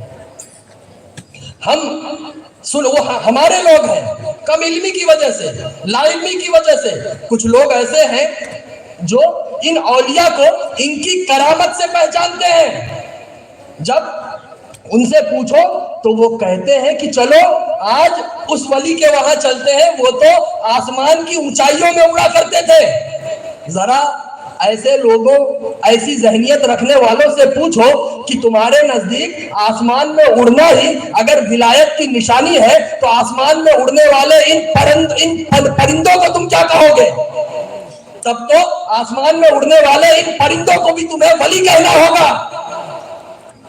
وہ ہمارے لوگ ہیں، کم علمی کی وجہ سے، لا علمی کی وجہ سے کچھ لوگ ایسے ہیں جو ان اولیاء کو ان کی کرامت سے پہچانتے ہیں۔ جب ان سے پوچھو تو وہ کہتے ہیں کہ چلو آج اس ولی کے وہاں چلتے ہیں، وہ تو آسمان کی اونچائیوں میں اڑا کرتے تھے۔ ذرا ایسے لوگوں، ایسی ذہنیت رکھنے والوں سے پوچھو کہ تمہارے نزدیک آسمان میں اڑنا ہی اگر ولایت کی نشانی ہے، تو آسمان میں اڑنے والے ان پرندوں کو تم کیا کہو گے؟ تب تو آسمان میں اڑنے والے ان پرندوں کو بھی تمہیں ولی کہنا ہوگا۔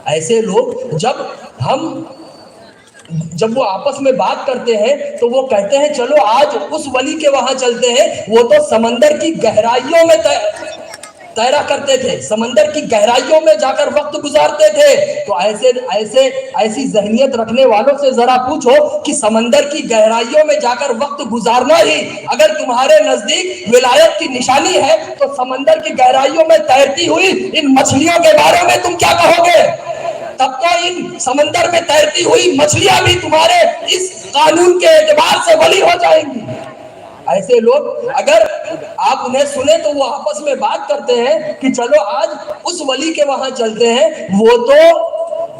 ایسے لوگ جب ہم جب وہ آپس میں بات کرتے ہیں تو وہ کہتے ہیں چلو آج اس ولی کے وہاں چلتے ہیں، وہ تو سمندر کی گہرائیوں میں تیرا کرتے تھے، سمندر کی گہرائیوں میں جا کر وقت گزارتے تھے۔ تو ایسی ذہنیت رکھنے والوں سے ذرا پوچھو کہ سمندر کی گہرائیوں میں جا کر وقت گزارنا ہی اگر تمہارے نزدیک ولایت کی نشانی ہے تو سمندر کی گہرائیوں میں تیرتی ہوئی ان مچھلیوں کے بارے میں تم کیا کہو گے؟ تب تو ان سمندر میں تیرتی ہوئی مچھلیاں بھی تمہارے اس قانون کے اعتبار سے ولی ہو جائیں گی۔ ایسے لوگ اگر آپ انہیں سنیں تو وہ آپس میں بات کرتے ہیں کہ چلو آج اس ولی کے وہاں چلتے ہیں، وہ تو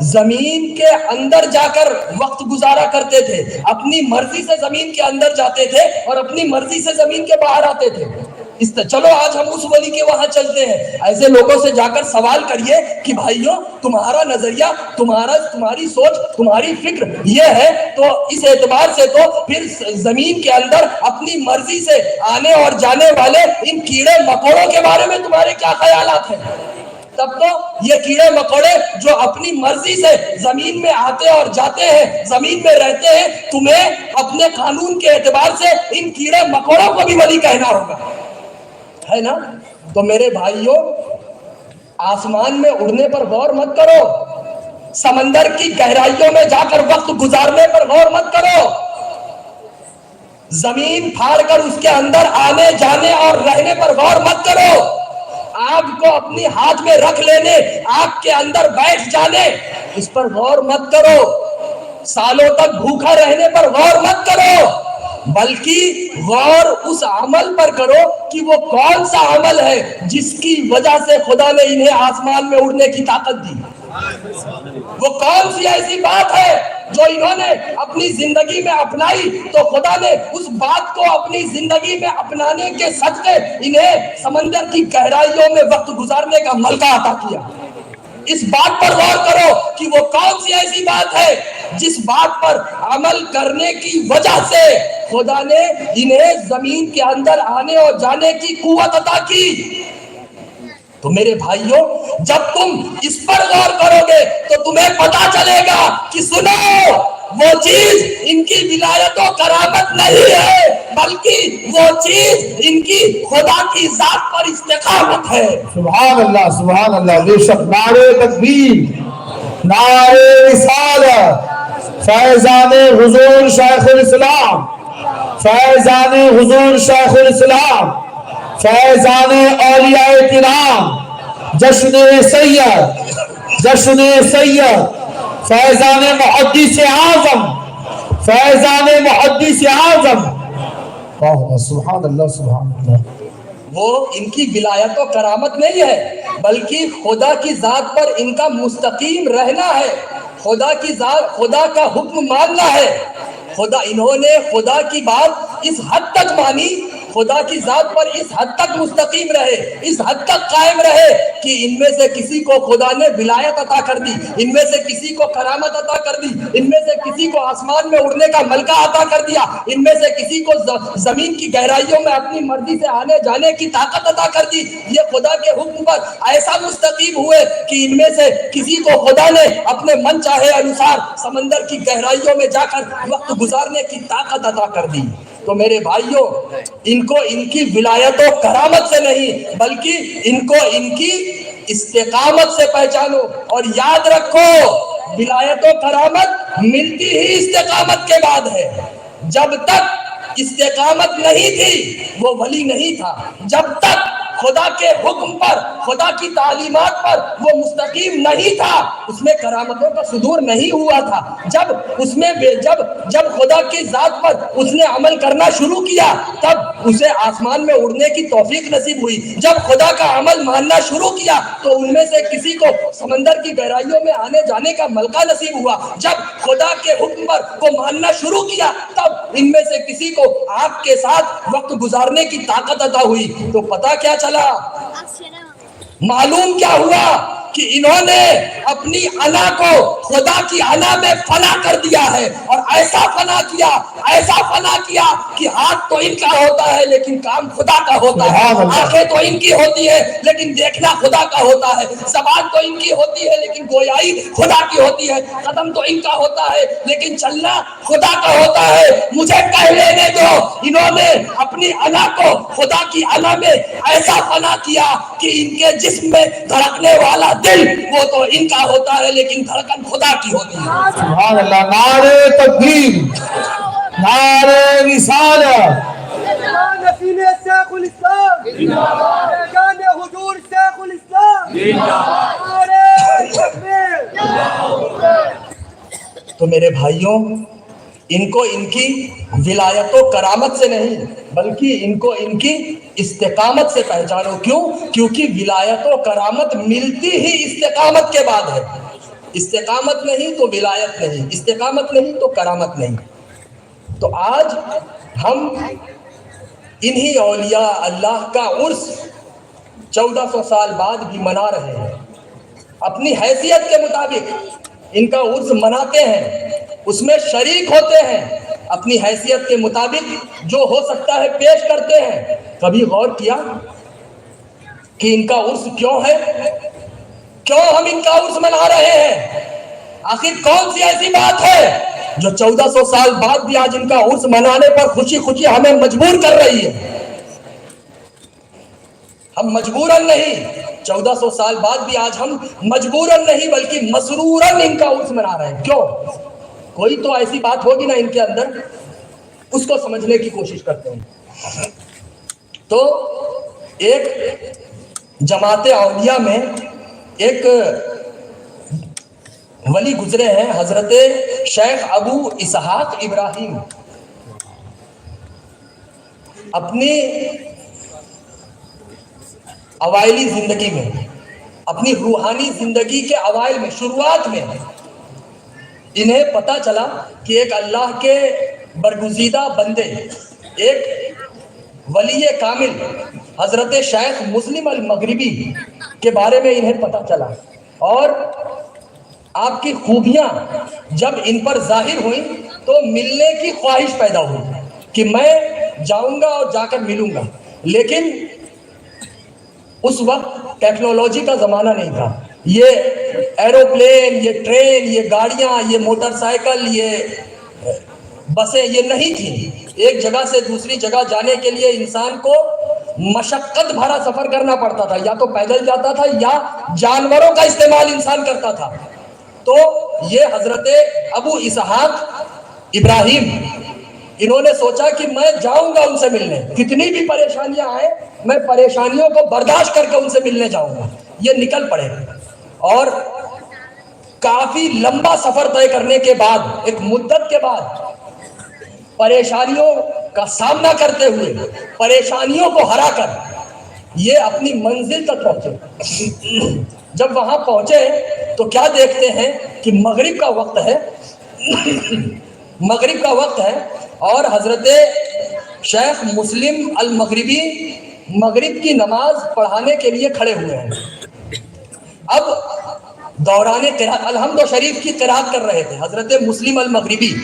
زمین کے اندر جا کر وقت گزارا کرتے تھے، اپنی مرضی سے زمین کے اندر جاتے تھے اور اپنی مرضی سے زمین کے باہر آتے تھے، چلو آج ہم اس ولی کے وہاں چلتے ہیں۔ ایسے لوگوں سے جا کر سوال کریے کہ بھائیوں تمہارا نظریہ، تمہاری سوچ، تمہاری فکر یہ ہے تو اس اعتبار سے تو پھر زمین کے اندر اپنی مرضی سے آنے اور جانے والے ان کیڑے مکوڑوں کے بارے میں تمہارے کیا خیالات ہیں؟ تب تو یہ کیڑے مکوڑے جو اپنی مرضی سے زمین میں آتے اور جاتے ہیں، زمین میں رہتے ہیں، تمہیں اپنے قانون کے اعتبار سے ان کیڑے مکوڑوں کو بھی ولی کہنا ہوگا، ہے نا؟ تو میرے بھائیوں، آسمان میں اڑنے پر غور مت کرو، سمندر کی گہرائیوں میں جا کر وقت گزارنے پر غور مت کرو، زمین پھاڑ کر اس کے اندر آنے جانے اور رہنے پر غور مت کرو، آگ کو اپنی ہاتھ میں رکھ لینے، آگ کے اندر بیٹھ جانے اس پر غور مت کرو، سالوں تک بھوکا رہنے پر غور مت کرو، بلکہ غور اس عمل پر کرو کہ وہ کون سا عمل ہے جس کی وجہ سے خدا نے انہیں آسمان میں اڑنے کی طاقت دی، وہ کون سی ایسی بات ہے جو انہوں نے اپنی زندگی میں اپنائی تو خدا نے اس بات کو اپنی زندگی میں اپنانے کے صدقے انہیں سمندر کی گہرائیوں میں وقت گزارنے کا موقع عطا کیا۔ اس بات پر غور کرو کہ وہ کون سی ایسی بات ہے جس بات پر عمل کرنے کی وجہ سے خدا نے انہیں زمین کے اندر آنے اور جانے کی قوت عطا کی۔ تو میرے بھائیوں، جب تم اس پر غور کرو گے تو تمہیں پتا چلے گا کہ سنو، وہ چیز ان کی ولایت و کرامت نہیں ہے، بلکہ وہ چیز ان کی خدا کی ذات پر استقامت ہے۔ سبحان اللہ، سبحان اللہ، بے شک، نعرے تکبیر، نعرے رسالت، فیضان حضور شیخ الاسلام، فیضان حضور شیخ الاسلام، فیضان اولیاء کرام، جشن سید، جشن سید، فیضان محدث اعظم، فیضان محدث اعظم، سبحان اللہ، سبحان اللہ۔ وہ ان کی ولایت و کرامت نہیں ہے بلکہ خدا کی ذات پر ان کا مستقیم رہنا ہے، خدا کی ذات، خدا کا حکم ماننا ہے۔ انہوں نے خدا کی بات اس حد تک مانی، خدا کی ذات پر اس حد تک مستقیم رہے، اس حد تک قائم رہے کہ ان میں سے کسی کو خدا نے ولایت عطا کر دی، ان میں سے کسی کو کرامت عطا کر دی، ان میں سے کسی کو آسمان میں اڑنے کا ملکہ عطا کر دیا، ان میں سے کسی کو زمین کی گہرائیوں میں اپنی مرضی سے آنے جانے کی طاقت عطا کر دی۔ یہ خدا کے حکم پر ایسا مستقیم ہوئے کہ ان میں سے کسی کو خدا نے اپنے من چاہے انوسار سمندر کی گہرائیوں میں جا کر وقت گزارنے کی طاقت عطا کر دی۔ تو میرے بھائیوں، ان کو ان کی ولایت و کرامت سے نہیں بلکہ ان کو ان کی استقامت سے پہچانو، اور یاد رکھو ولایت و کرامت ملتی ہی استقامت کے بعد ہے۔ جب تک استقامت نہیں تھی وہ ولی نہیں تھا، جب تک خدا کے حکم پر، خدا کی تعلیمات پر وہ مستقیم نہیں تھا، اس میں کرامتوں کا صدور نہیں ہوا تھا۔ جب اس میں جب خدا کی ذات پر اس نے عمل کرنا شروع کیا تب اسے آسمان میں اڑنے کی توفیق نصیب ہوئی۔ جب خدا کا عمل ماننا شروع کیا تو ان میں سے کسی کو سمندر کی گہرائیوں میں آنے جانے کا موقع نصیب ہوا۔ جب خدا کے حکم پر وہ ماننا شروع کیا تب ان میں سے کسی کو آپ کے ساتھ وقت گزارنے کی طاقت عطا ہوئی۔ تو پتہ کیا چلا، معلوم کیا ہوا کہ انہوں نے اپنی انا کو خدا کی انا میں فنا کر دیا ہے، اور ایسا فنا کیا کہ ہاتھ تو ان کا ہوتا ہے لیکن کام خدا کا ہوتا ہے، آنکھیں تو ان کی ہوتی ہے لیکن دیکھنا خدا کا ہوتا ہے، زبان تو ان کی ہوتی ہے لیکن گویائی خدا کی ہوتی ہے، قدم تو ان کا ہوتا ہے لیکن چلنا خدا کا ہوتا ہے۔ مجھے کہہ لینے دو، انہوں نے اپنی انا کو خدا کی انا میں ایسا فنا کیا کہ ان کے جسم میں دھڑکنے والا دل وہ تو ان کا ہوتا ہے لیکن دھڑکن خدا کی ہوتی ہے۔ سبحان اللہ، نعرہ تکبیر، نعرہ رسالت، نسیم شیخ الاسلام جان حضور شیخ الاسلام نعرہ تکبیر۔ تو میرے بھائیوں، ان کو ان کی ولایت و کرامت سے نہیں بلکہ ان کو ان کی استقامت سے پہچانو۔ کیوں؟ کیونکہ ولایت و کرامت ملتی ہی استقامت کے بعد ہے۔ استقامت نہیں تو ولایت نہیں، استقامت نہیں تو کرامت نہیں۔ تو آج ہم انہی اولیاء اللہ کا عرس 1400 سال بعد بھی منا رہے ہیں، اپنی حیثیت کے مطابق ان کا عرس مناتے ہیں، اس میں شریک ہوتے ہیں، اپنی حیثیت کے مطابق جو ہو سکتا ہے پیش کرتے ہیں۔ کبھی غور کیا کہ ان کا عرس کیوں ہے؟ کیوں ہم ان کا عرس منا رہے ہیں؟ آخر کون سی ایسی بات ہے جو 1400 سال بعد بھی آج ان کا عرس منانے پر خوشی خوشی ہمیں مجبور کر رہی ہے؟ ہم مجبوراً نہیں، 1400 سال بعد بھی آج ہم مجبوراً نہیں بلکہ مسروراً ان کا عرس منا رہے ہیں۔ کیوں؟ کوئی تو ایسی بات ہوگی نا ان کے اندر، اس کو سمجھنے کی کوشش کرتے ہیں۔ تو ایک جماعت اولیاء میں ایک ولی گزرے ہیں، حضرت شیخ ابو اسحاق ابراہیم۔ اپنی اوائلی زندگی میں، اپنی روحانی زندگی کے اوائل میں، شروعات میں انہیں پتا چلا کہ ایک اللہ کے برگزیدہ بندے، ایک ولی کامل حضرت شیخ مسلم المغربی کے بارے میں انہیں پتا چلا، اور آپ کی خوبیاں جب ان پر ظاہر ہوئیں تو ملنے کی خواہش پیدا ہوئی کہ میں جاؤں گا اور جا کر ملوں گا۔ لیکن اس وقت ٹیکنالوجی کا زمانہ نہیں تھا، یہ ایروپلین، یہ ٹرین، یہ گاڑیاں، یہ موٹر سائیکل، یہ بسیں یہ نہیں تھیں۔ ایک جگہ سے دوسری جگہ جانے کے لیے انسان کو مشقت بھرا سفر کرنا پڑتا تھا، یا تو پیدل جاتا تھا یا جانوروں کا استعمال انسان کرتا تھا۔ تو یہ حضرت ابو اسحاق ابراہیم، انہوں نے سوچا کہ میں جاؤں گا ان سے ملنے، کتنی بھی پریشانیاں آئیں میں پریشانیوں کو برداشت کر کے ان سے ملنے جاؤں گا۔ یہ نکل پڑے، اور کافی لمبا سفر طے کرنے کے بعد، ایک مدت کے بعد، پریشانیوں کا سامنا کرتے ہوئے، پریشانیوں کو ہرا کر یہ اپنی منزل تک پہنچے۔ جب وہاں پہنچے تو کیا دیکھتے ہیں کہ مغرب کا وقت ہے، مغرب کا وقت ہے، اور حضرت شیخ مسلم المغربی مغرب کی نماز پڑھانے کے لیے کھڑے ہوئے ہیں۔ اب دوران قرات الحمد شریف کی قرات کر رہے تھے حضرت مسلم المغربی،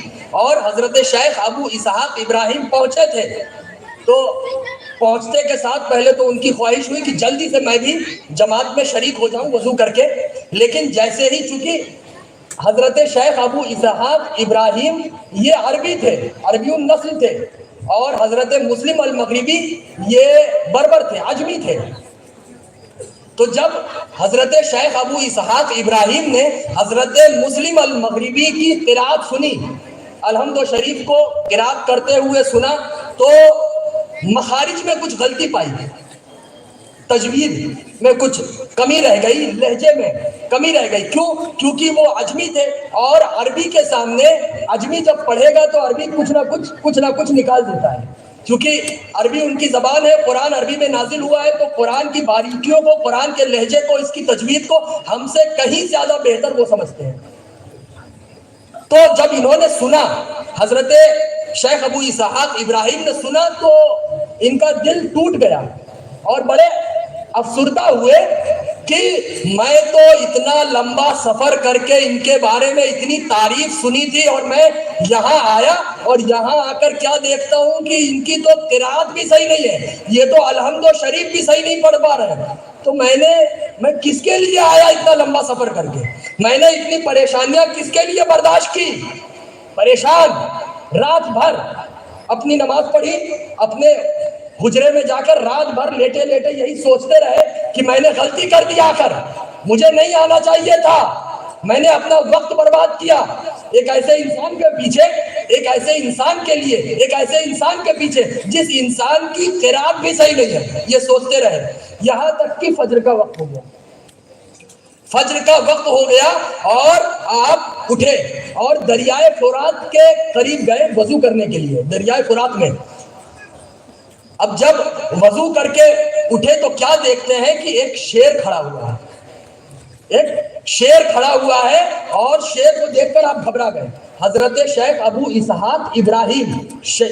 اور حضرت شیخ ابو اسحاق ابراہیم پہنچے تھے۔ تو پہنچتے کے ساتھ پہلے تو ان کی خواہش ہوئی کہ جلدی سے میں بھی جماعت میں شریک ہو جاؤں وضو کر کے، لیکن جیسے ہی چونکہ حضرت شیخ ابو اسحاق ابراہیم یہ عربی تھے، عربی النسل تھے، اور حضرت مسلم المغربی یہ بربر تھے، عجمی تھے۔ تو جب حضرت شیخ ابو اسحاق ابراہیم نے حضرت مسلم المغربی کی قرات سنی، الحمد شریف کو قرات کرتے ہوئے سنا، تو مخارج میں کچھ غلطی پائی، تجوید میں کچھ کمی رہ گئی، لہجے میں کمی رہ گئی۔ کیوں؟ کیونکہ وہ عجمی تھے، اور عربی کے سامنے عجمی جب پڑھے گا تو عربی کچھ نہ کچھ نکال دیتا ہے، کیونکہ عربی ان کی زبان ہے، قرآن عربی میں نازل ہوا ہے، تو قرآن کی باریکیوں کو، قرآن کے لہجے کو، اس کی تجوید کو ہم سے کہیں زیادہ بہتر وہ سمجھتے ہیں۔ تو جب انہوں نے سنا، حضرت شیخ ابو اسحاق ابراہیم نے سنا، تو ان کا دل ٹوٹ گیا اور بڑے افسردہ ہوئے کہ میں تو اتنا لمبا سفر کر کے ان کے بارے میں اتنی تعریف سنی تھی اور میں یہاں آیا اور یہاں آ کر کیا دیکھتا ہوں کہ ان کی تو قرات بھی صحیح نہیں ہے, یہ تو الحمد و شریف بھی صحیح نہیں پڑھ پا رہے ہیں. تو میں کس کے لیے آیا اتنا لمبا سفر کر کے, میں نے اتنی پریشانیاں کس کے لیے برداشت کی. پریشان رات بھر اپنی نماز پڑھی, اپنے حجرے میں جا کر رات بھر لیٹے لیٹے یہی سوچتے رہے کہ میں نے غلطی کر دی, آ کر مجھے نہیں آنا چاہیے تھا, میں نے اپنا وقت برباد کیا ایک ایسے انسان کے پیچھے, ایک ایسے انسان کے لیے, ایک ایسے انسان کے پیچھے جس انسان کی قرات بھی صحیح نہیں ہے. یہ سوچتے رہے یہاں تک کہ فجر کا وقت ہو گیا. فجر کا وقت ہو گیا اور آپ اٹھے اور دریائے فرات کے قریب گئے وضو کرنے کے لیے, دریائے فرات میں. اب جب وضو کر کے اٹھے تو کیا دیکھتے ہیں کہ ایک شیر کھڑا ہوا ہے, ایک شیر کھڑا ہوا ہے اور شیر کو دیکھ کر آپ گھبرا گئے. حضرت شیخ ابو اسحاق ابراہیم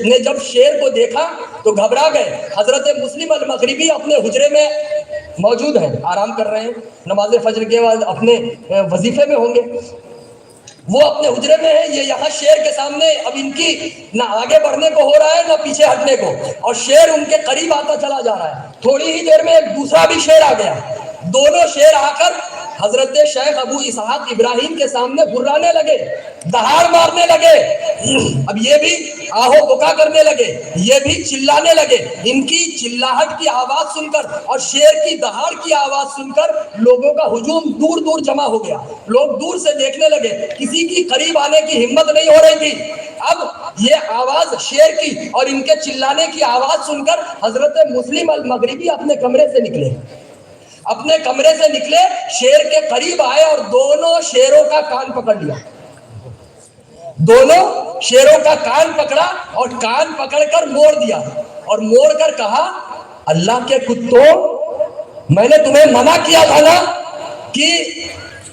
نے جب شیر کو دیکھا تو گھبرا گئے. حضرت مسلم المغربی اپنے حجرے میں موجود ہیں, آرام کر رہے ہیں, نماز فجر کے بعد اپنے وظیفے میں ہوں گے. وہ اپنے حجرے میں ہے, یہ یہاں شیر کے سامنے اب ان کی نہ آگے بڑھنے کو ہو رہا ہے نہ پیچھے ہٹنے کو, اور شیر ان کے قریب آتا چلا جا رہا ہے. تھوڑی ہی دیر میں ایک دوسرا بھی شیر آ گیا. دونوں شیر آ کر حضرت شیخ ابو اسحاق ابراہیم کے سامنے گھرانے لگے, دہاڑ مارنے لگے. اب یہ بھی آہو بکا کرنے لگے, یہ بھی چلانے لگے. ان کی چلاہٹ کی آواز سن کر اور شیر کی دہاڑ کی آواز سن کر لوگوں کا ہجوم دور دور جمع ہو گیا. لوگ دور سے دیکھنے لگے, کسی کی قریب آنے کی ہمت نہیں ہو رہی تھی. اب یہ آواز شیر کی اور ان کے چلانے کی آواز سن کر حضرت مسلم المغربی اپنے کمرے سے نکلے, اپنے کمرے سے نکلے, شیر کے قریب آئے اور دونوں شیروں کا کان پکڑ لیا. دونوں شیروں کا کان پکڑا اور کان پکڑ کر موڑ دیا اور موڑ کر کہا, اللہ کے کتوں, میں نے تمہیں منع کیا تھا نا کہ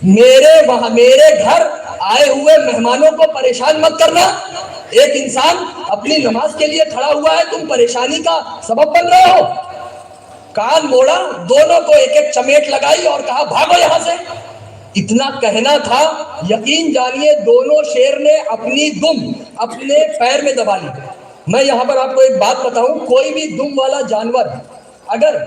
میرے گھر آئے ہوئے مہمانوں کو پریشان مت کرنا. ایک انسان اپنی نماز کے لیے کھڑا ہوا ہے, تم پریشانی کا سبب بن رہے ہو. کان موڑا, دونوں کو ایک ایک چمیٹ لگائی اور کہا بھاگو یہاں سے. اتنا کہنا تھا, یقین جانیے دونوں شیر نے اپنی دم اپنے پیر میں دبا لی. میں یہاں پر آپ کو ایک بات بتاؤں, کوئی بھی دم والا جانور اگر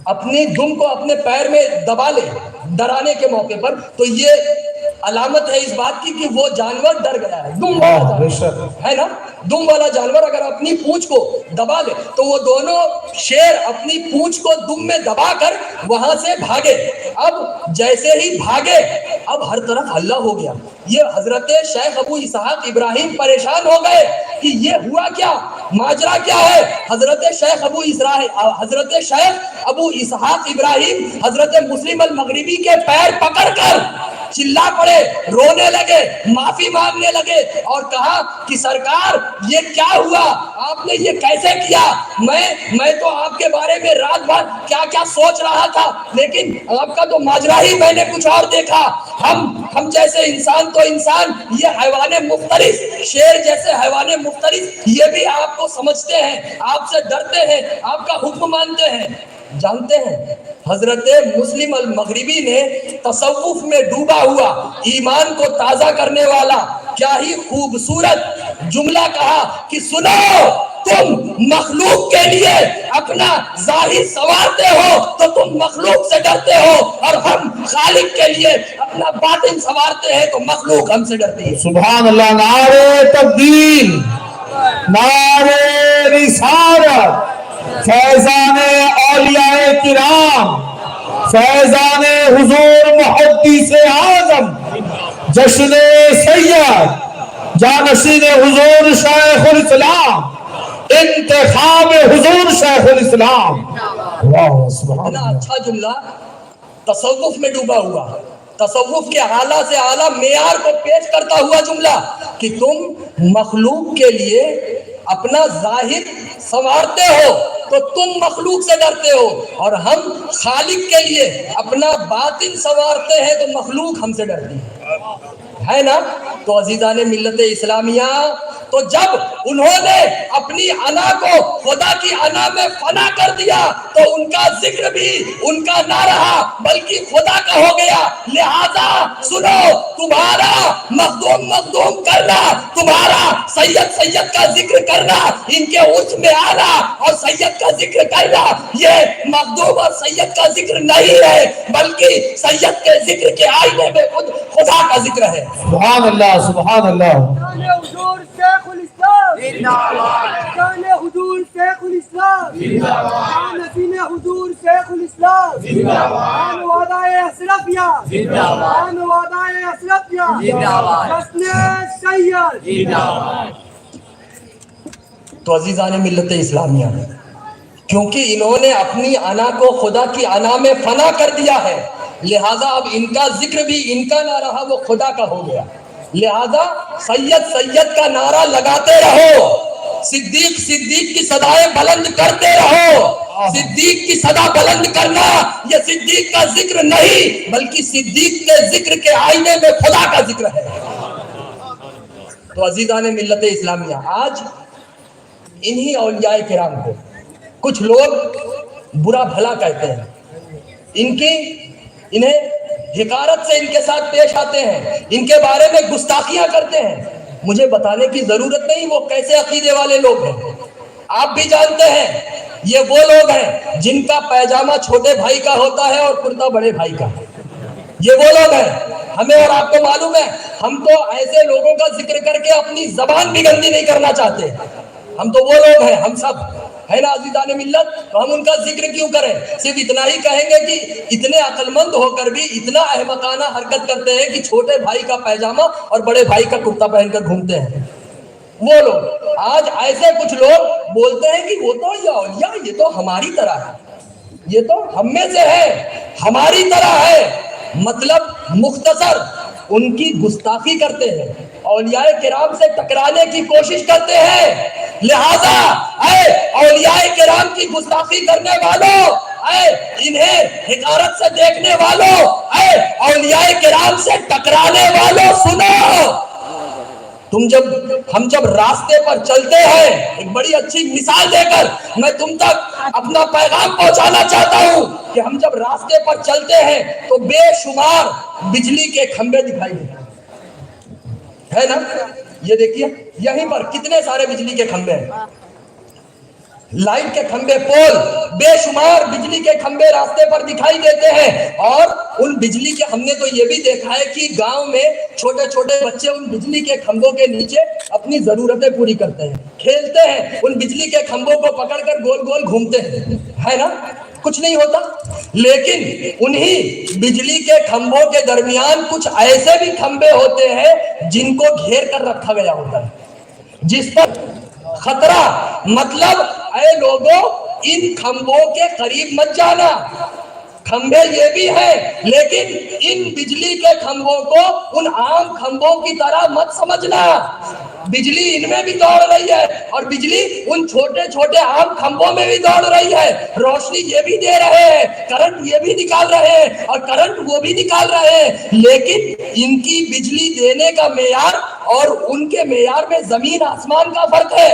اپنی دم کو اپنے پیر میں دبا لے ڈرانے کے موقع پر, تو یہ علامت ہے اس بات کی کہ وہ جانور ڈر گیا ہے. دم والا جانور ہے نا, دم والا جانور اگر اپنی پونچھ کو دبا لے تو وہ دونوں شیر اپنی پونچھ کو دم میں دبا کر وہاں سے بھاگے. اب جیسے ہی بھاگے, اب ہر طرف ہلہ ہو گیا. یہ حضرت شیخ ابو اسحاق ابراہیم پریشان ہو گئے کہ یہ ہوا کیا, ماجرا کیا ہے. حضرت شیخ ابو اسحاق ابراہیم حضرت مسلم المغربی کے پیر پکڑ کر چلا پڑے, رونے لگے, معافی مانگنے لگے اور کہا کہ سرکار یہ کیا ہوا, آپ نے یہ کیسے کیا. میں تو آپ کے بارے میں رات بھر کیا کیا سوچ رہا تھا, لیکن آپ کا تو ماجرا ہی میں نے کچھ اور دیکھا. ہم جیسے انسان تو انسان, یہ حیوان مفترس, شیر جیسے حیوان مفترس, یہ بھی آپ کو سمجھتے ہیں, آپ سے ڈرتے ہیں, آپ کا حکم مانتے ہیں. جانتے ہیں حضرت مسلم المغربی نے تصوف میں ڈوبا ہوا, ایمان کو تازہ کرنے والا کیا ہی خوبصورت جملہ کہا کہ سنو, تم مخلوق کے لیے اپنا ظاہر سنوارتے ہو تو تم مخلوق سے ڈرتے ہو, اور ہم خالق کے لیے اپنا باطن سنوارتے ہیں تو مخلوق ہم سے ڈرتی ہے. سبحان اللہ. نعرہ تکبیر, نعرہ رسالت, فیضان اولیاء کرام, فیضان حضور محدث اعظم, جشن سید جانشین حضور شیخ الاسلام, انتخاب حضور شیخ الاسلام. واہ سبحان اللہ. اچھا جملہ, تصوف میں ڈوبا ہوا, تصوف کے اعلیٰ سے اعلیٰ معیار کو پیش کرتا ہوا جملہ کہ تم مخلوق کے لیے اپنا ظاہر سنوارتے ہو تو تم مخلوق سے ڈرتے ہو, اور ہم خالق کے لیے اپنا باطن سنوارتے ہیں تو مخلوق ہم سے ڈرتی ہے. ہے نا. تو عزیزان ملت اسلامیہ، تو جب انہوں نے اپنی انا کو خدا کی انا میں فنا کر دیا تو ان کا ذکر بھی ان کا نہ رہا بلکہ خدا کا ہو گیا. لہذا سنو، تمہارا مخدوم مخدوم کرنا، تمہارا سید سید کا ذکر کرنا، ان کے عرش میں آنا اور سید کا ذکر کرنا، یہ مخدوم اور سید کا ذکر نہیں ہے بلکہ سید کے ذکر کے آئینے میں خود خدا کا ذکر ہے. سبحان اللہ، سبحان اللہ. جان حضور شیخ الاسلام زندہ باد. جان حضور شیخ الاسلام زندہ باد. جان نسیم حضور شیخ الاسلام زندہ باد. جان وعدہ اشرفیہ زندہ باد. جان وعدہ اشرفیہ زندہ باد. حسن سید زندہ باد. تو عزیزان ملت اسلامیہ، کیونکہ انہوں نے اپنی انا کو خدا کی انا میں فنا کر دیا ہے، لہذا اب ان کا ذکر بھی ان کا نہ رہا، وہ خدا کا ہو گیا. لہذا سید سید کا نعرہ لگاتے رہو، صدیق صدیق کی صدائیں بلند کرتے رہو. صدیق کی صدا بلند کرنا یہ صدیق کا ذکر نہیں بلکہ صدیق کے ذکر کے آئینے میں خدا کا ذکر ہے. تو عزیزان ملت اسلامیہ، آج انہی اولیاء کرام کو کچھ لوگ برا بھلا کہتے ہیں، انہیں حقارت سے ان کے ساتھ پیش آتے ہیں، ان کے بارے میں گستاخیاں کرتے ہیں. مجھے بتانے کی ضرورت نہیں وہ کیسے عقیدے والے لوگ ہیں. آپ بھی جانتے ہیں یہ وہ لوگ ہیں جن کا پیجامہ چھوٹے بھائی کا ہوتا ہے اور کرتا بڑے بھائی کا. یہ وہ لوگ ہیں، ہمیں اور آپ کو معلوم ہے. ہم تو ایسے لوگوں کا ذکر کر کے اپنی زبان بھی گندی نہیں کرنا چاہتے. ہم تو وہ لوگ ہیں، ہم سب ہے نا عزیزان ملت. تو ہم ان کا ذکر کیوں کریں؟ صرف اتنا ہی کہیں گے کہ اتنے عقل مند ہو کر بھی اتنا احمقانہ حرکت کرتے ہیں کہ چھوٹے بھائی کا پیجامہ اور بڑے بھائی کا کرتا پہن کر گھومتے ہیں. وہ لوگ آج ایسے کچھ لوگ بولتے ہیں کہ وہ تو یہ اولیاء یہ تو ہماری طرح ہے، یہ تو ہم میں سے ہے، ہماری طرح ہے. مطلب مختصر ان کی گستاخی کرتے ہیں، اولیاء کرام سے ٹکرانے کی کوشش کرتے ہیں. لہذا اے اولیاء کرام کی گستاخی کرنے والوں، اے انہیں حقارت سے دیکھنے والوں، اے اولیاء کرام سے ٹکرانے والوں، سنو. ہم جب راستے پر چلتے ہیں، ایک بڑی اچھی مثال دے کر میں تم تک اپنا پیغام پہنچانا چاہتا ہوں کہ ہم جب راستے پر چلتے ہیں تو بے شمار بجلی کے کھمبے دکھائی دیتے ہیں نا. یہ دیکھیے یہیں پر کتنے سارے بجلی کے کھمبے ہیں، لائٹ کے کھمبے، پول، بے شمار بجلی کے کھمبے راستے پر دکھائی دیتے ہیں. اور ان بجلی کے، ہم نے تو یہ بھی دیکھا ہے کہ گاؤں میں چھوٹے چھوٹے بچے ان بجلی کے کھمبوں کے نیچے اپنی ضرورتیں پوری کرتے ہیں، کھیلتے ہیں، ان بجلی کے کھمبوں کو پکڑ کر گول گول گھومتے ہیں، ہے نا، کچھ نہیں ہوتا. لیکن انہی بجلی کے کھمبوں کے درمیان کچھ ایسے بھی کھمبے ہوتے ہیں جن کو گھیر کر رکھا گیا ہوتا ہے، جس پر خطرہ. مطلب اے لوگوں ان کھمبوں کے قریب مت جانا. کھمبے یہ بھی ہیں لیکن ان بجلی کے کھمبوں کو ان عام کھمبوں کی طرح مت سمجھنا. بجلی ان میں بھی دوڑ رہی ہے اور بجلی ان چھوٹے چھوٹے عام کھمبوں میں بھی دوڑ رہی ہے. روشنی یہ بھی دے رہے ہیں، کرنٹ یہ بھی نکال رہے ہیں اور کرنٹ وہ بھی نکال رہے ہیں، لیکن ان کی بجلی دینے کا معیار اور ان کے معیار میں زمین آسمان کا فرق ہے،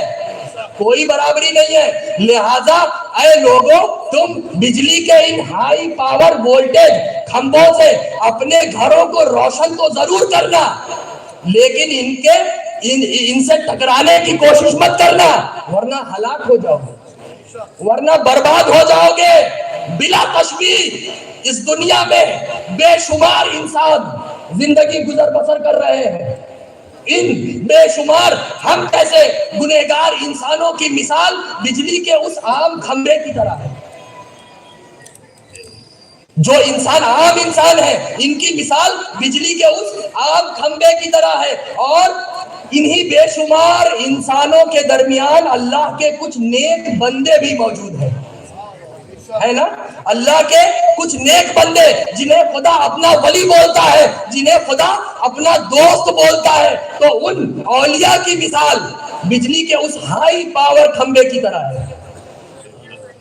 کوئی برابری نہیں ہے. لہذا اے لوگوں تم بجلی کے ان ہائی پاور وولٹیج کھمبوں سے اپنے گھروں کو روشن تو ضرور کرنا لیکن ان سے ٹکرانے کی کوشش مت کرنا، ورنہ ہلاک ہو جاؤ گے، ورنہ برباد ہو جاؤ گے. بلا تشبیہ اس دنیا میں بے شمار انسان زندگی گزر بسر کر رہے ہیں. ان بے شمار ہم جیسے گنہگار انسانوں کی مثال بجلی کے اس عام کھمبے کی طرح ہے. جو انسان عام انسان ہے ان کی مثال بجلی کے اس عام کھمبے کی طرح ہے. اور انہی بے شمار انسانوں کے درمیان اللہ کے کچھ نیک بندے بھی موجود ہیں، ہے نا. اللہ کے کچھ نیک بندے جنہیں خدا اپنا ولی بولتا ہے، جنہیں خدا اپنا دوست بولتا ہے. تو ان اولیاء کی مثال بجلی کے اس ہائی پاور کھمبے کی طرح ہے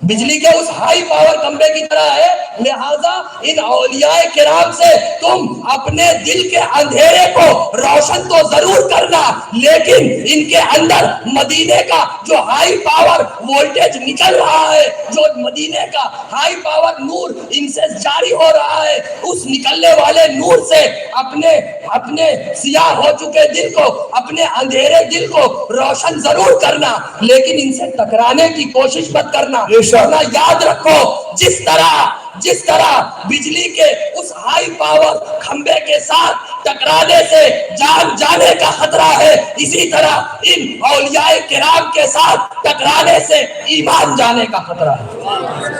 بجلی کے اس ہائی پاور کھمبے کی طرح ہے. لہذا ان اولیاء کرام سے تم اپنے دل کے اندھیرے کو روشن تو ضرور کرنا، لیکن ان کے اندر مدینے کا جو ہائی پاور وولٹیج نکل رہا ہے، جو مدینے کا ہائی پاور نور ان سے جاری ہو رہا ہے، اس نکلنے والے نور سے اپنے سیاہ ہو چکے دل کو، اپنے اندھیرے دل کو روشن ضرور کرنا، لیکن ان سے ٹکرانے کی کوشش مت کرنا. ورنہ یاد رکھو، جس طرح بجلی کے اس ہائی پاور کھمبے کے ساتھ ٹکرانے سے جان جانے کا خطرہ ہے، اسی طرح ان اولیاء کرام کے ساتھ ٹکرانے سے ایمان جانے کا خطرہ ہے.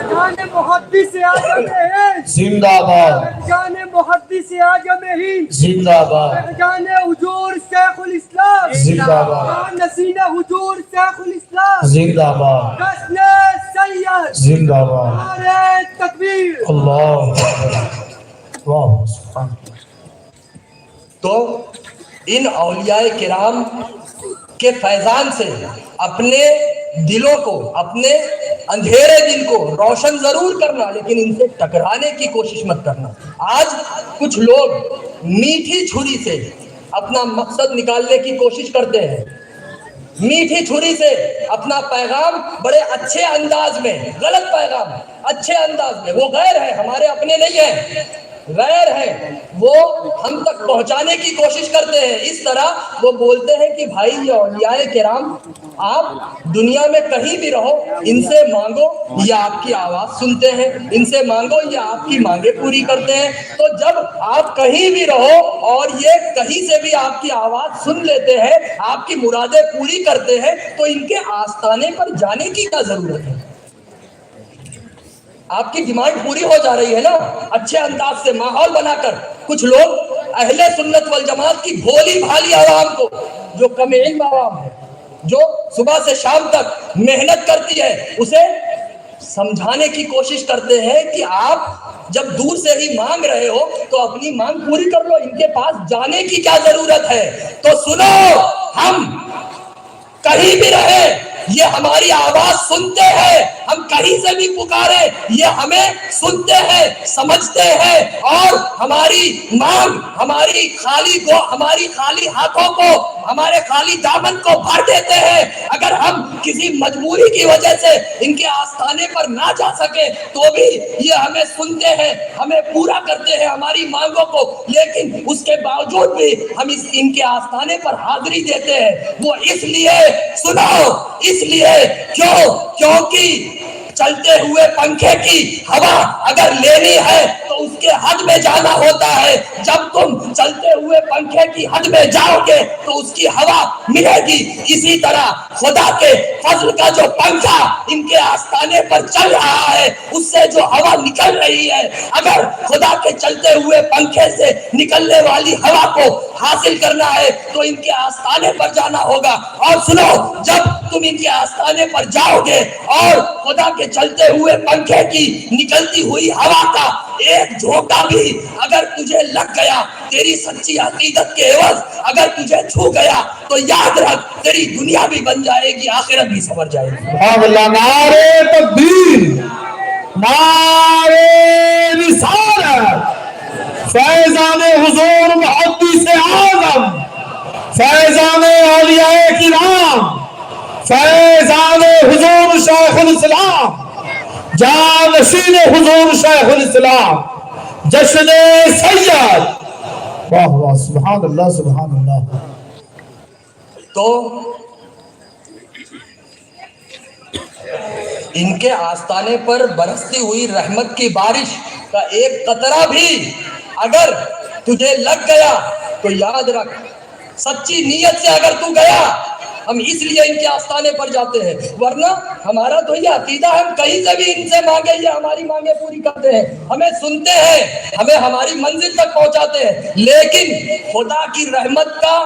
جان محدث اعظم ہند زندہ باد، جان محدث اعظم ہند زندہ باد، جان حضور شیخ الاسلام زندہ باد، جان نسین حضور شیخ الاسلام زندہ باد، حسن سید زندہ باد. نعرہ تکبیر. اللہ واہ سبحان. تو ان اولیاء کرام کے فیضان سے اپنے دلوں کو، اپنے اندھیرے دل کو روشن ضرور کرنا، لیکن ان سے ٹکرانے کی کوشش مت کرنا. آج کچھ لوگ میٹھی چھری سے اپنا مقصد نکالنے کی کوشش کرتے ہیں، میٹھی چھری سے اپنا پیغام بڑے اچھے انداز میں، غلط پیغام اچھے انداز میں، وہ غیر ہے، ہمارے اپنے نہیں ہیں، غیر ہے، وہ ہم تک پہنچانے کی کوشش کرتے ہیں. اس طرح وہ بولتے ہیں کہ بھائی یہ اولیاء کرام، آپ دنیا میں کہیں بھی رہو، ان سے مانگو یہ آپ کی آواز سنتے ہیں، ان سے مانگو یہ آپ کی مانگیں پوری کرتے ہیں. تو جب آپ کہیں بھی رہو اور یہ کہیں سے بھی آپ کی آواز سن لیتے ہیں، آپ کی مرادیں پوری کرتے ہیں، تو ان کے آستانے پر جانے کی کیا ضرورت ہے؟ آپ کی ڈیمانڈ پوری ہو جا رہی ہے نا، اچھے انداز سے ماحول بنا کر. کچھ لوگ اہل سنت والجماعت کی بھولی بھالی عوام کو، جو کم علم عوام ہے، جو صبح سے شام تک محنت کرتی ہے، اسے سمجھانے کی کوشش کرتے ہیں کہ آپ جب دور سے ہی مانگ رہے ہو تو اپنی مانگ پوری کر لو، ان کے پاس جانے کی کیا ضرورت ہے؟ تو سنو، ہم کہیں بھی رہے یہ ہماری آواز سنتے ہیں، ہم کہیں سے بھی پکارے یہ ہمیں سنتے ہیں، سمجھتے ہیں، اور ہماری مانگ، ہماری خالی ہاتھوں کو، ہمارے خالی دامن کو بھر دیتے ہیں. اگر ہم کسی مجبوری کی وجہ سے ان کے آستانے پر نہ جا سکے تو بھی یہ ہمیں سنتے ہیں، ہمیں پورا کرتے ہیں ہماری مانگوں کو، لیکن اس کے باوجود بھی ہم ان کے آستانے پر حاضری دیتے ہیں. وہ اس لیے، سنو، اس لیے کیونکہ چلتے ہوئے پنکھے کی ہوا اگر لینی ہے تو اس کے حد میں جانا ہوتا ہے. جب تم چلتے ہوئے پنکھے کی حد میں جاؤ گے تو اس کی ہوا ملے گی. اسی طرح خدا کے فضل کا جو پنکھا ان کے آستانے پر چل رہا ہے، اس سے جو ہوا نکل رہی ہے، اگر خدا کے چلتے ہوئے پنکھے سے نکلنے والی ہوا کو حاصل کرنا ہے تو ان کے آستانے پر جانا ہوگا. اور سنو، جب تم ان کے آستانے پر جاؤ گے اور خدا کے چلتے ہوئے پنکھے کی نکلتی ہوئی ہوا کا ایک جھونکا بھی اگر تجھے لگ گیا، تیری سچی عقیدت کے عوض اگر تجھے چھو گیا، تو یاد رکھ تیری دنیا بھی بن جائے گی، آخرت بھی سنور جائے گی. سبحان اللہ. نعرے تکبیر، نعرے رسالت، فیضان حضور محدث اعظم، فیضان اولیاء کرام، فیضان حضور شیخ الاسلام، جانشین حضور شیخ الاسلام، جشن سید. واہ واہ سبحان اللہ سبحان اللہ. تو ان کے آستانے پر برستی ہوئی رحمت کی بارش کا ایک قطرہ بھی اگر تجھے لگ گیا تو یاد رکھ، سچی نیت سے اگر تو گیا، ہم اس لیے ان کے آستانے پر جاتے ہیں، ورنہ ہمارا تو یہ عقیدہ ہے ہم کہیں سے بھی ان سے مانگے یہ ہماری مانگیں پوری کرتے ہیں، ہمیں سنتے ہیں، ہمیں ہماری منزل تک پہنچاتے ہیں. لیکن خدا کی رحمت کا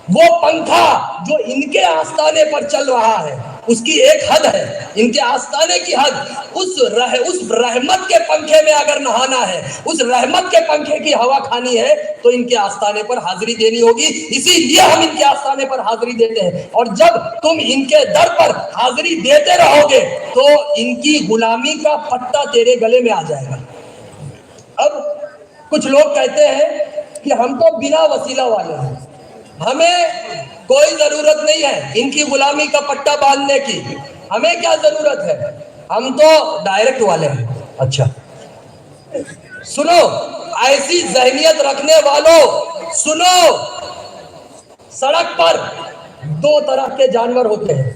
وہ پنکھا جو ان کے آستانے پر چل رہا ہے، اس کی ایک حد ہے، ان کے آستانے کی حد، اس رحمت کے پنکھے میں اگر نہانا ہے، اس رحمت کے پنکھے کی ہوا کھانی ہے تو ان کے آستانے پر حاضری دینی ہوگی. اسی لیے ہم ان کے آستانے پر حاضری دیتے ہیں. اور جب تم ان کے در پر حاضری دیتے رہو گے تو ان کی غلامی کا پٹا تیرے گلے میں آ جائے گا. اب کچھ لوگ کہتے ہیں کہ ہم تو بنا وسیلہ والے ہیں، ہمیں کوئی ضرورت نہیں ہے ان کی غلامی کا پٹا باندھنے کی، ہمیں کیا ضرورت ہے، ہم تو ڈائریکٹ والے ہیں. اچھا سنو، ایسی ذہنیت رکھنے والوں سنو، سڑک پر دو طرح کے جانور ہوتے ہیں.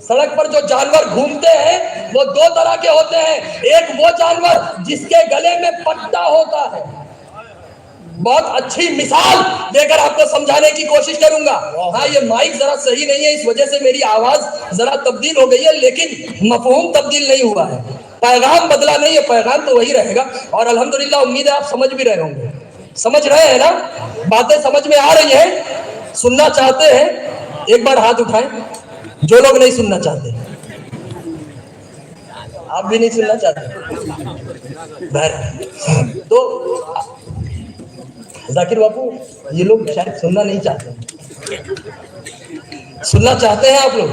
سڑک پر جو جانور گھومتے ہیں وہ دو طرح کے ہوتے ہیں. ایک وہ جانور جس کے گلے میں پٹا ہوتا ہے. بہت اچھی مثال دے کر آپ کو سمجھانے کی کوشش کروں گا. ہاں یہ مائک ذرا صحیح نہیں ہے، اس وجہ سے میری آواز ذرا تبدیل ہو گئی ہے، لیکن مفہوم تبدیل نہیں ہوا ہے، پیغام بدلا نہیں ہے، پیغام تو وہی رہے گا. اور الحمدللہ امید ہے آپ سمجھ بھی رہے ہوں گے. سمجھ رہے ہیں نا؟ باتیں سمجھ میں آ رہی ہیں؟ سننا چاہتے ہیں؟ ایک بار ہاتھ اٹھائیں جو لوگ نہیں سننا چاہتے. آپ بھی نہیں سننا چاہتے؟ بہرحال تو ذاکر باپو یہ لوگ شاید سننا نہیں چاہتے. سننا چاہتے ہیں آپ لوگ؟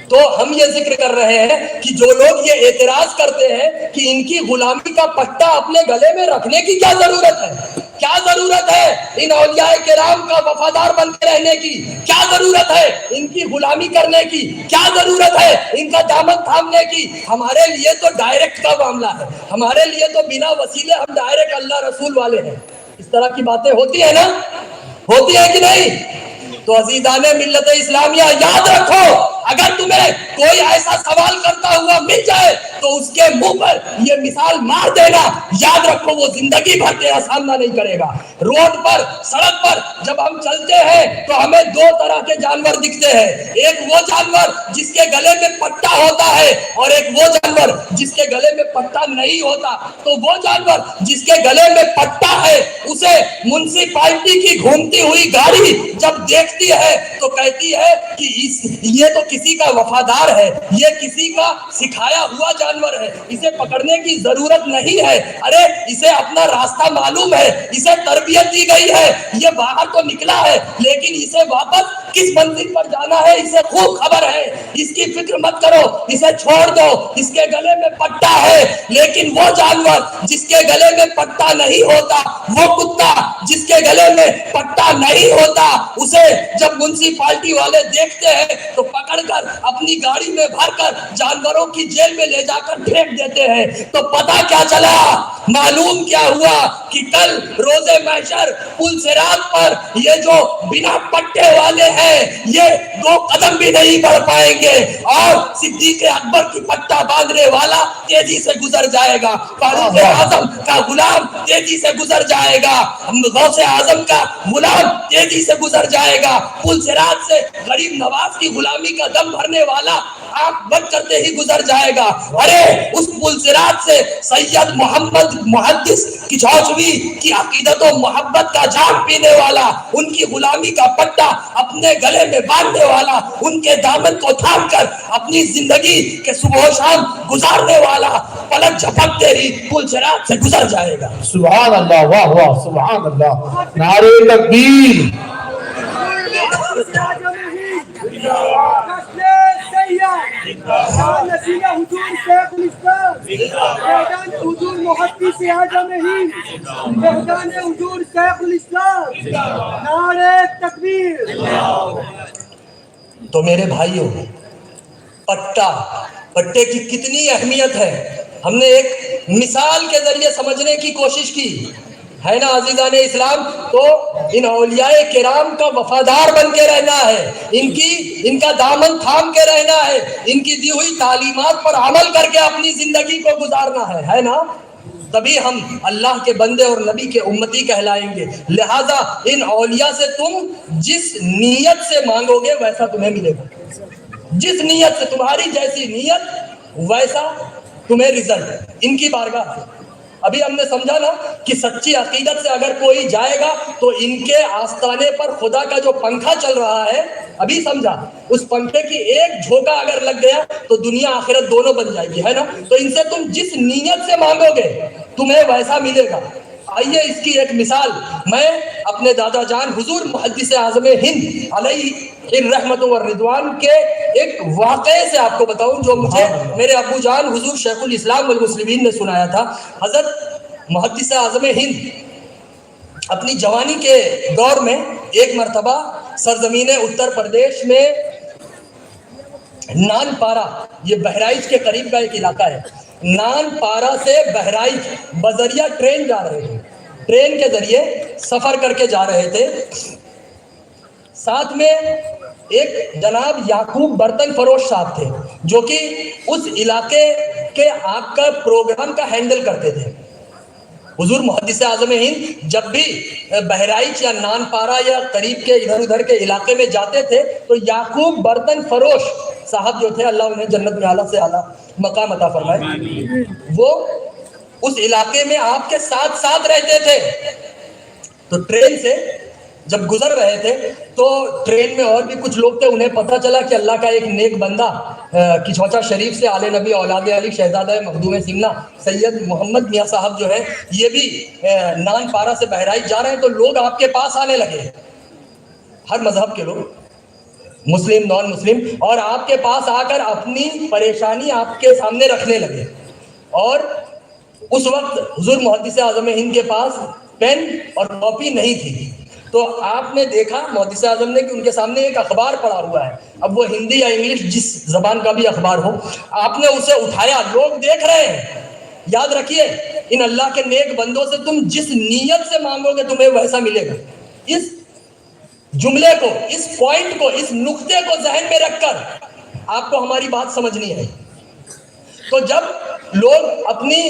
تو ہم یہ ذکر کر رہے ہیں کہ جو لوگ یہ اعتراض کرتے ہیں کہ ان کی غلامی کا پٹا اپنے گلے میں رکھنے کی کیا ضرورت ہے، کیا ضرورت ہے ان اولیاء کرام کا وفادار بن کے رہنے کی، کیا ضرورت ہے ان کی غلامی کرنے کی، کیا ضرورت ہے ان کا دامن تھامنے کی. ہمارے لیے تو ڈائریکٹ کا معاملہ ہے، ہمارے لیے تو بنا وسیلے ہم ڈائریکٹ اللہ رسول والے ہیں. اس طرح کی باتیں ہوتی ہیں نا، ہوتی ہے کہ نہیں؟ تو عزیزان ملت اسلامیہ یاد رکھو، اگر تمہیں کوئی ایسا سوال کرتا ہوا مل جائے تو اس کے منہ پر یہ مثال مار دینا. یاد رکھو وہ زندگی بھر تیرا سامنا نہیں کرے گا. روڈ پر، سڑک پر جب ہم چلتے ہیں تو ہمیں دو طرح کے جانور دکھتے ہیں. ایک وہ جانور جس کے گلے میں پٹا ہوتا ہے اور ایک وہ جانور جس کے گلے میں پٹا نہیں ہوتا. تو وہ جانور جس کے گلے میں پٹا ہے اسے منسپلٹی کی گھومتی ہوئی گاڑی جب دیکھتی ہے تو کہتی ہے کہ یہ تو کسی کا وفادار ہے، یہ کسی کا سکھایا ہوا جانور ہے، اسے پکڑنے کی ضرورت نہیں ہے. ارے اسے اپنا راستہ معلوم ہے، اسے تربیت دی گئی ہے، یہ باہر تو نکلا ہے لیکن اسے واپس کس منزل پر جانا ہے اسے خوب خبر ہے. اس کی فکر مت کرو، اسے چھوڑ دو، اس کے گلے میں پٹا ہے. لیکن وہ جانور جس کے گلے میں پٹا نہیں ہوتا، وہ کتا جس کے گلے میں پٹا نہیں ہوتا، اسے جب منسپلٹی والے دیکھتے ہیں تو پکڑ کر اپنی گاڑی میں بھر کر جانوروں کی جیل میں لے جا کر پھینک دیتے ہیں. تو پتا کیا چلا، معلوم کیا ہوا کہ کل روز محشر پل صراط پر یہ جو بنا پٹے والے ہیں یہ دو قدم بھی نہیں بڑھ پائیں گے اور صدیق اکبر کی پٹا باندھنے والا تیزی سے گزر جائے گا، فاروق اعظم کا غلام تیزی سے گزر جائے گا، غوث اعظم کا غلام تیزی سے گزر جائے گا، پل صراط سے غریب نواز کی غلامی کا دم بھرنے والا آنکھ بند کرتے ہی گزر جائے گا. ارے اس پل صراط سے سید محمد محدث کی چوچوی کی عقیدت و محبت کا جام پینے والا، ان کی غلامی کا پٹا اپنے گلے میں باندھنے والا، ان کے دامن کو تھام کر اپنی زندگی کے صبح و شام گزارنے والا پلک جھپکتے ہی پل صراط سے گزر جائے گا. سبحان اللہ، واہ واہ، سبحان اللہ، نعرہ تکبیر. تو میرے بھائیوں، پٹے کی کتنی اہمیت ہے ہم نے ایک مثال کے ذریعے سمجھنے کی کوشش کی ہے نا عزیزان اسلام. تو ان اولیاء کرام کا وفادار بن کے رہنا ہے، ان کا دامن تھام کے رہنا ہے، ان کی دی ہوئی تعلیمات پر عمل کر کے اپنی زندگی کو گزارنا ہے نا. تبھی ہم اللہ کے بندے اور نبی کے امتی کہلائیں گے. لہذا ان اولیاء سے تم جس نیت سے مانگو گے ویسا تمہیں ملے گا. جس نیت سے، تمہاری جیسی نیت ویسا تمہیں رزلٹ ان کی بارگاہ سے. ابھی ہم نے سمجھا نا کہ سچی عقیدت سے اگر کوئی جائے گا تو ان کے آستانے پر خدا کا جو پنکھا چل رہا ہے، ابھی سمجھا، اس پنکھے کی ایک جھونکا اگر لگ گیا تو دنیا آخرت دونوں بن جائے گی، ہے نا؟ تو ان سے تم جس نیت سے مانگو گے تمہیں ویسا ملے گا۔ آئیے اس کی ایک مثال میں اپنے دادا جان حضور محدث اعظم ہند علیہ الرحمت والرضوان کے ایک واقعے سے آپ کو بتاؤں، جو مجھے میرے ابو جان حضور شیخ الاسلام والمسلمین نے سنایا تھا۔ حضرت محدث اعظم ہند اپنی جوانی کے دور میں ایک مرتبہ سرزمین اتر پردیش میں نان پارا، یہ بہرائچ کے قریب کا ایک علاقہ ہے، نان پارا سے بہرائچ بذریعہ ٹرین جا رہے تھے، ٹرین کے ذریعے سفر کر کے جا رہے تھے۔ ساتھ میں ایک جناب یعقوب برتن فروش صاحب تھے جو کہ اس علاقے کے آپ کا پروگرام کا ہینڈل کرتے تھے۔ حضور محدث اعظم ہند جب بھی بہرائچ یا نان پارا یا قریب کے ادھر ادھر کے علاقے میں جاتے تھے تو یعقوب برتن فروش صاحب جو تھے، اللہ انہیں جنت میں اعلیٰ سے اعلیٰ مقام عطا فرمائے، وہ اس علاقے میں آپ کے ساتھ ساتھ رہتے تھے۔ تو ٹرین سے جب گزر رہے تھے تو ٹرین میں اور بھی کچھ لوگ تھے، انہیں پتہ چلا کہ اللہ کا ایک نیک بندہ کچھوچا شریف سے آل نبی اولاد علی شہزادہ مخدوم سمنہ سید محمد میاں صاحب جو ہے یہ بھی نان پارا سے بہرائچ جا رہے ہیں، تو لوگ آپ کے پاس آنے لگے، ہر مذہب کے لوگ، مسلم نان مسلم، اور آپ کے پاس آ کر اپنی پریشانی آپ کے سامنے رکھنے لگے۔ اور اس وقت حضور محدث اعظم ہند کے پاس پین اور کاپی نہیں تھی، تو آپ نے دیکھا محدث اعظم نے کہ ان کے سامنے ایک اخبار پڑا ہوا ہے، اب وہ ہندی یا انگلش جس زبان کا بھی اخبار ہو، آپ نے اسے اٹھایا، لوگ دیکھ رہے ہیں۔ یاد رکھیے ان اللہ کے نیک بندوں سے تم جس نیت سے مانگو گے تمہیں ویسا ملے گا۔ اس جملے کو، اس پوائنٹ کو، اس نقطے کو ذہن میں رکھ کر آپ کو ہماری بات سمجھنی ہے۔ تو جب لوگ اپنی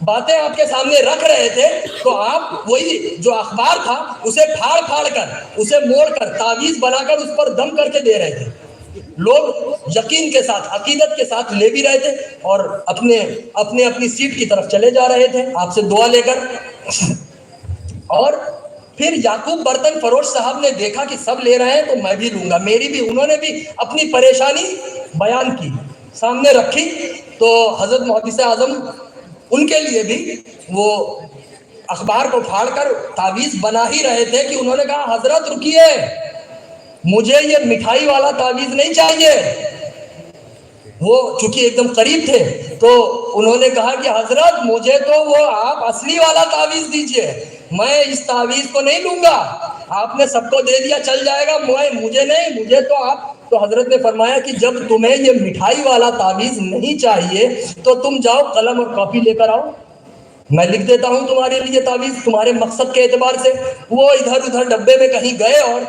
باتیں آپ کے سامنے رکھ رہے تھے تو آپ وہی جو اخبار تھا اسے پھاڑ پھاڑ کر، اسے موڑ کر، تعویذ بنا کر اس پر دم کر کے دے رہے تھے۔ لوگ یقین کے ساتھ، عقیدت کے ساتھ لے بھی رہے تھے اور اپنی سیٹ کی طرف چلے جا رہے تھے آپ سے دعا لے کر۔ اور پھر یعقوب برتن فروش صاحب نے دیکھا کہ سب لے رہے ہیں تو میں بھی لوں گا، میری بھی، انہوں نے بھی اپنی پریشانی بیان کی، سامنے رکھی۔ تو حضرت محدث اعظم ان کے لیے بھی وہ اخبار کو پھاڑ کر تعویذ بنا ہی رہے تھے کہ انہوں نے کہا حضرت رکیے، مجھے یہ مٹھائی والا تعویذ نہیں چاہیے۔ وہ چونکہ ایک دم قریب تھے تو انہوں نے کہا کہ حضرت مجھے تو وہ آپ اصلی والا تعویذ دیجئے، میں اس تعویذ کو نہیں لوں گا، آپ نے سب کو دے دیا چل جائے گا، مجھے نہیں، مجھے تو آپ۔ تو حضرت نے فرمایا کہ جب تمہیں یہ مٹھائی والا تعویذ نہیں چاہیے تو تم جاؤ قلم اور کاپی لے کر آؤ، میں لکھ دیتا ہوں تمہارے لیے تعویذ تمہارے مقصد کے اعتبار سے۔ وہ ادھر ادھر ڈبے میں کہیں گئے اور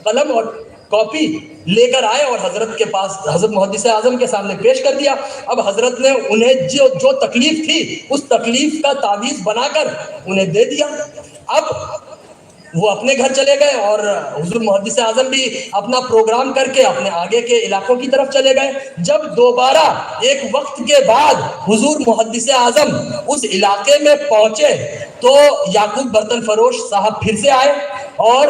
قلم اور کاپی لے کر آئے اور حضرت کے پاس، حضرت محدث اعظم کے سامنے پیش کر دیا۔ اب حضرت نے انہیں جو تکلیف تھی اس تکلیف کا تعویذ بنا کر انہیں دے دیا۔ اب وہ اپنے گھر چلے گئے اور حضور محدث اعظم بھی اپنا پروگرام کر کے اپنے آگے کے علاقوں کی طرف چلے گئے۔ جب دوبارہ ایک وقت کے بعد حضور محدث اعظم اس علاقے میں پہنچے تو یعقوب برتن فروش صاحب پھر سے آئے اور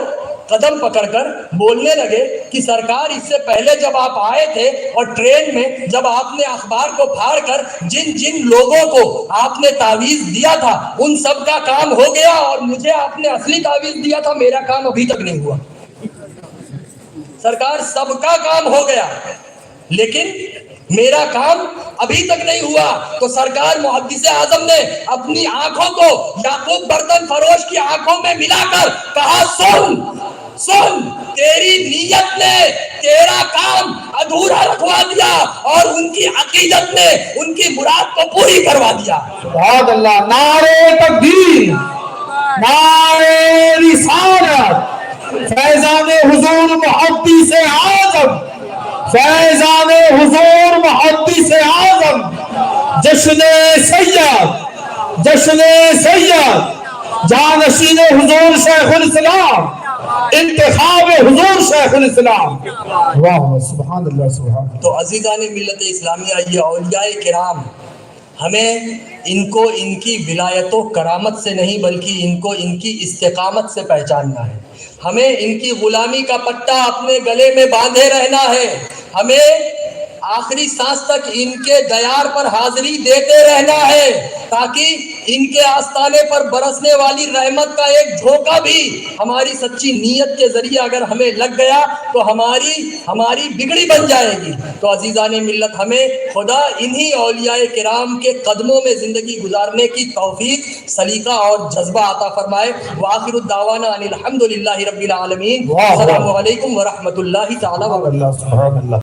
قدم پکڑ کر بولنے لگے کہ سرکار اس سے پہلے جب آپ آئے تھے اور ٹرین میں جب آپ نے اخبار کو پھاڑ کر جن لوگوں کو آپ نے تعویذ دیا تھا ان سب کا کام ہو گیا اور مجھے آپ نے اصلی تعویذ دیا تھا، میرا کام ابھی تک نہیں ہوا۔ سرکار سب کا کام ہو گیا لیکن میرا کام ابھی تک نہیں ہوا۔ تو سرکار محدث اعظم نے اپنی آنکھوں کو یعقوب برتن فروش کی آنکھوں میں ملا کر کہا سن، تیری نیت نے تیرا کام ادھورا رکھوا دیا اور ان کی عقیدت نے ان کی مراد کو پوری کروا دیا۔ سبحان اللہ، نعرے تکبیر، نعرے رسالت، فیضان حضور محدث اعظم، فیضان حضور محدث اعظم، جشن سید، جانشین حضور شیخ الاسلام، انتخاب حضور شیخ الاسلام۔ واہ سبحان اللہ، سبحان اللہ۔ تو عزیزان ملت اسلامیہ، یہ اولیاء کرام ہمیں ان کو ان کی ولایت و کرامت سے نہیں بلکہ ان کو ان کی استقامت سے پہچاننا ہے. ہمیں ان کی غلامی کا پٹا اپنے گلے میں باندھے رہنا ہے. ہمیں آخری سانس تک ان کے دیار پر حاضری دیتے رہنا ہے تاکہ ان کے آستانے پر برسنے والی رحمت کا ایک جھونکا بھی ہماری سچی نیت کے ذریعے اگر ہمیں لگ گیا تو ہماری بگڑی بن جائے گی. تو عزیزان ملت، ہمیں خدا انہی اولیاء کرام کے قدموں میں زندگی گزارنے کی توفیق، سلیقہ اور جذبہ عطا فرمائے. وآخر الدعوانا ان الحمد للہ رب العالمین. السلام علیکم ورحمۃ اللہ تعالی وبرکاتہ. سبحان اللہ.